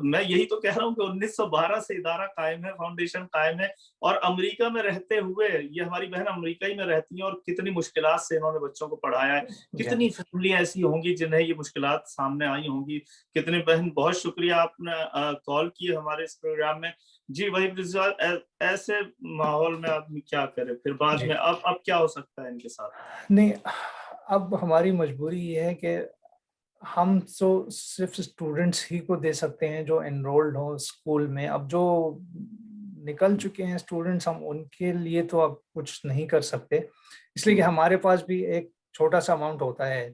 میں یہی تو کہہ رہا ہوں کہ 1912 سے ادارہ قائم ہے, فاؤنڈیشن قائم ہے, اور امریکہ میں رہتے ہوئے, یہ ہماری بہن امریکہ ہی میں رہتی ہیں اور کتنی مشکلات سے انہوں نے بچوں کو پڑھایا ہے. کتنی فیملی ایسی ہوں گی جنہیں یہ مشکلات سامنے آئی ہوں گی. کتنی بہن, بہت شکریہ آپ نے کال کی ہمارے اس پروگرام میں. جی وہی ایسے ماحول میں آدمی کیا کرے پھر بعد میں, اب کیا ہو سکتا ہے ان کے ساتھ؟ نہیں, اب ہماری مجبوری یہ ہے کہ ہم تو صرف اسٹوڈنٹس ہی کو دے سکتے ہیں جو انرولڈ ہوں اسکول میں. اب جو نکل چکے ہیں اسٹوڈنٹس, ہم ان کے لیے تو اب کچھ نہیں کر سکتے, اس لیے کہ ہمارے پاس بھی ایک چھوٹا سا اماؤنٹ ہوتا ہے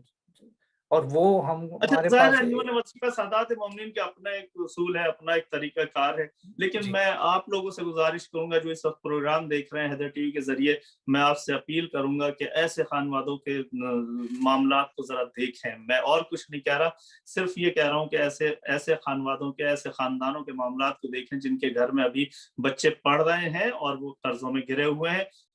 اور وہ ہمارے پاس. انجمن وظیفہ سادات مومنین کا اپنا ایک اصول ہے, اپنا ایک طریقہ کار ہے, لیکن میں آپ لوگوں سے گزارش کروں گا جو اس وقت پروگرام دیکھ رہے ہیں حیدر ٹی وی کے ذریعے, میں آپ سے اپیل کروں گا کہ ایسے خانوادوں کے معاملات کو ذرا دیکھیں. میں اور کچھ نہیں کہہ رہا, صرف یہ کہہ رہا ہوں کہ ایسے خانوادوں کے, ایسے خاندانوں کے معاملات کو دیکھیں جن کے گھر میں ابھی بچے پڑھ رہے ہیں اور وہ قرضوں میں گھرے ہوئے ہیں.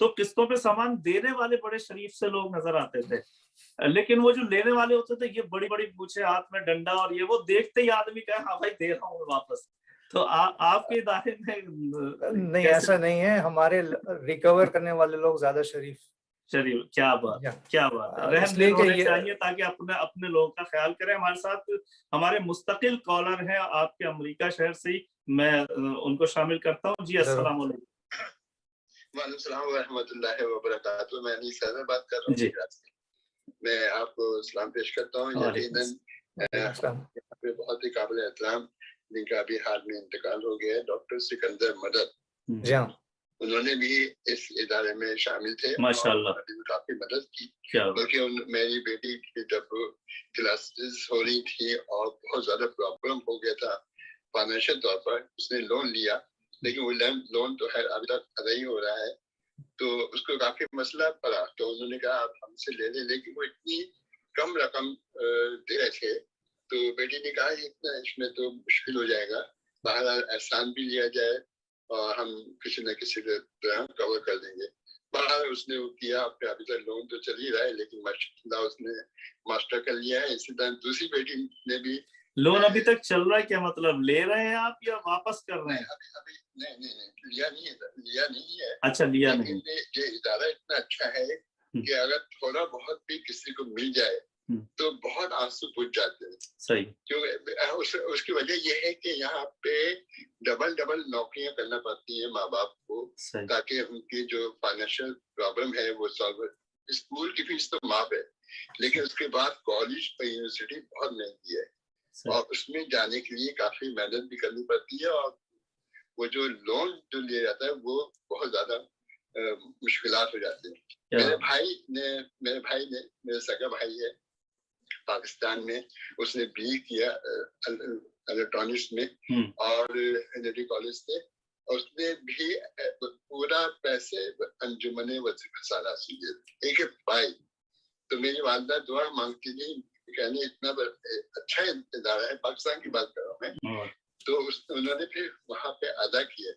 تو قسطوں پہ سامان دینے والے بڑے شریف سے لوگ نظر آتے تھے, لیکن وہ جو لینے والے ہوتے تھے یہ بڑی بڑی پوچھے, ہاتھ میں ڈنڈا, اور یہ وہ دیکھتے ہی آدمی کہے ہاں بھائی دے رہا ہوں واپس. تو آپ کے ادارے میں نہیں ایسا نہیں ہے, ہمارے ریکور کرنے والے لوگ زیادہ شریف. کیا بات, کیا بات ہے. رحم دل ہونے چاہیے تاکہ اپنے لوگوں کا خیال کریں. ہمارے ساتھ ہمارے مستقل کالر ہیں آپ کے امریکہ شہر سے ہی, میں ان کو شامل کرتا ہوں. جی السلام علیکم. وعلیکم السلام ورحمۃ اللہ وبرکاتہ. میں انیس حیدر بات کر رہا ہوں. جی میں آپ کو سلام پیش کرتا ہوں. یقیناً بہت ہی قابل احترام جن کا ابھی حال میں انتقال ہو گیا ہے, ڈاکٹر سکندر مدد. جی ہاں, انہوں نے بھی اس ادارے میں شامل تھے, ماشاءاللہ کافی مدد کی. بلکہ میری بیٹی کی جب کلاسز ہو رہی تھی اور بہت زیادہ پرابلم ہو گیا تھا فائنینشیل طور پر, اس نے لون لیا, لیکن وہ لون تو خیر ابھی تک ادا ہی ہو رہا ہے, تو اس کو کافی مسئلہ پڑا. تو انہوں نے کہا آپ ہم سے لے لیں, لیکن وہ اتنی کم رقم دے رہے تھے. تو بیٹی نے کہا اتنا اس میں تو مشکل ہو جائے گا, بہرحال احسان بھی لیا جائے اور ہم کسی نہ کسی طرح کور کر دیں گے. بہرحال اس نے وہ کیا. ابھی تک لون تو چل ہی رہا ہے, لیکن ماشاءاللہ اس نے ماسٹر کر لیا ہے. اسی طرح دوسری بیٹی نے بھی. لون ابھی تک چل رہا ہے, کیا مطلب لے رہے ہیں آپ یا واپس کر رہے ہیں؟ ابھی نہیں لیا نہیں ہے. اچھا لیا نہیں. یہ ادارہ اتنا اچھا ہے کہ اگر تھوڑا بہت بھی کسی کو مل جائے تو بہت آنسو پوچھ جاتے ہیں. صحیح. کیونکہ اس کی وجہ یہ ہے کہ یہاں پہ ڈبل نوکریاں کرنا پڑتی ہیں ماں باپ کو, تاکہ ان کی جو فائنینشیل پرابلم ہے وہ سالو. اسکول کی فیس تو معاف ہے, لیکن اس کے بعد کالج اور یونیورسٹی بہت مہنگی ہے, اور اس میں جانے کے لیے کافی محنت بھی کرنی پڑتی ہے, اور وہ جو لون جو لیا جاتا ہے وہ بہت زیادہ مشکلات ہو جاتے ہیں. میرے بھائی نے میرے سگا بھائی ہے پاکستان میں, اس نے BE کیا الیکٹرانکس میں اور NLD کالج سے, اور اس نے بھی پورا پیسے انجمن وظیفہ سالہ سے ایک بھائی. تو میری والدہ دعا مانگتی تھی, کہنے اتنا اچھا ادارہ ہے, پاکستان کی بات کر رہا ہوں میں, تو انہوں نے پھر وہاں پہ ادا کیا.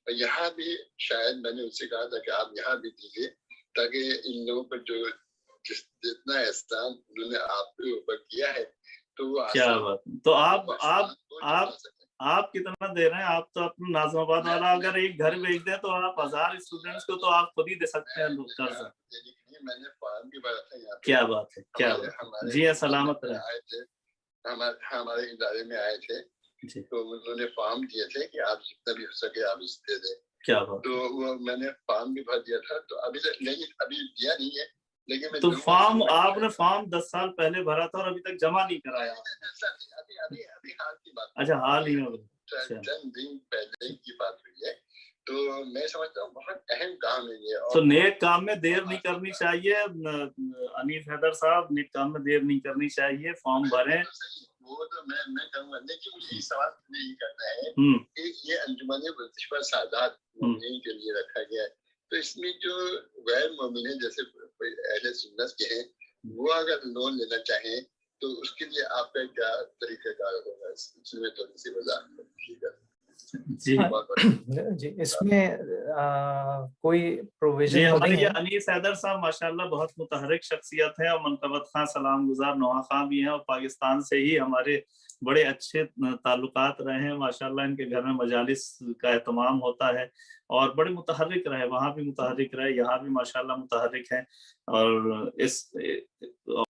اور یہاں بھی شاید میں نے ان سے کہا تھا کہ آپ یہاں بھی دیجیے, تاکہ ان لوگوں پر جو جتنا احسان انہوں نے آپ کے اوپر کیا ہے تو وہ کیا بات. تو آپ کتنا دے رہے ہیں؟ آپ تو اپنا ناظم آباد والا اگر ایک گھر بھیج دیں تو آپ 1000 اسٹوڈنٹس کو تو آپ خود ہی دے سکتے ہیں. میں نے فارم بھی بھرا تھا یہاں. کیا بات ہے, کیا بات. جی سلامت رہے. آئے تھے ہمارے ادارے میں آئے تھے, تو انہوں نے فارم دیے تھے کہ آپ جتنا بھی ہو سکے آپ اس دے دیں. کیا بات. تو وہ میں نے فارم بھی بھر دیا تھا, تو ابھی دیا نہیں ہے. لیکن تو فارم آپ نے 10 سال پہلے بھرا تھا اور ابھی تک جمع نہیں کرایا؟ ابھی حال کی بات. اچھا حال ہی میں چند دن پہلے کی بات ہوئی ہے. تو میں سمجھتا ہوں بہت اہم کام ہے یہ. تو نیک کام میں دیر نہیں کرنی چاہیے انیس حیدر صاحب, نیک کام میں دیر نہیں کرنی چاہیے, فارم بھریں. وہ تو میں کہوں گا, لیکن مجھے یہ سوال نہیں کرنا ہے کہ یہ انجمن وظیفہ سادات مومنین کے لیے رکھا گیا ہے, تو اس میں جو غیر مومن ہیں جیسے اہل سنت کے ہیں, وہ اگر لون لینا چاہیں تو اس کے لیے آپ کا کیا طریقہ کار ہوگا؟ اس میں تھوڑی سی وضاحت. جی اس میں کوئی پروویژن جی ہمارے یہ انیس حیدر صاحب ماشاءاللہ بہت متحرک شخصیت ہیں, اور منقبت خاں سلام گزار نواں خاں بھی ہیں, اور پاکستان سے ہی ہمارے بڑے اچھے تعلقات رہے ہیں ماشاءاللہ. ان کے گھر میں مجالس کا اہتمام ہوتا ہے, اور بڑے متحرک رہے, وہاں بھی متحرک رہے, یہاں بھی ماشاءاللہ متحرک ہیں. اور اس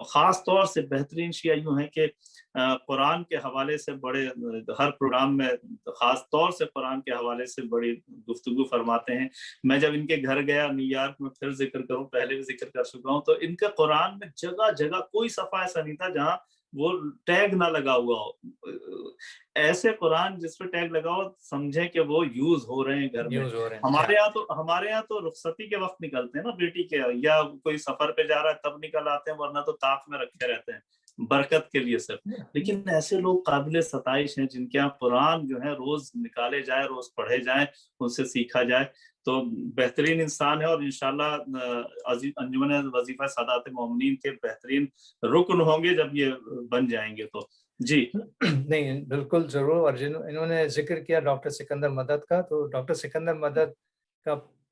خاص طور سے بہترین شیعہ یوں ہے کہ قرآن کے حوالے سے بڑے ہر پروگرام میں خاص طور سے قرآن کے حوالے سے بڑی گفتگو فرماتے ہیں. میں جب ان کے گھر گیا نیو یارک میں, پھر ذکر کروں, پہلے بھی ذکر کر چکا ہوں, تو ان کے قرآن میں جگہ جگہ کوئی صفحہ ایسا نہیں تھا جہاں وہ ٹیگ نہ لگا ہوا ہو. ایسے قرآن جس پہ ٹیگ لگا ہو سمجھیں کہ وہ یوز ہو رہے ہیں گھر میں. ہمارے یہاں تو رخصتی کے وقت نکلتے ہیں نا بیٹی کے, یا کوئی سفر پہ جا رہا ہے تب نکل آتے ہیں, ورنہ تو طاق میں رکھے رہتے ہیں برکت کے لیے صرف. لیکن ایسے لوگ قابل ستائش ہیں جن کے یہاں قرآن جو ہے روز نکالے جائے, روز پڑھے جائیں, ان سے سیکھا جائے. تو بہترین انسان ہے, اور انشاءاللہ انجمن وظیفہ سادات مومنین کے بہترین رکن ہوں گے جب یہ بن جائیں گے. تو جی نہیں بالکل ضرور. اور انہوں نے ذکر کیا ڈاکٹر سکندر مدد کا, تو ڈاکٹر سکندر مدد کا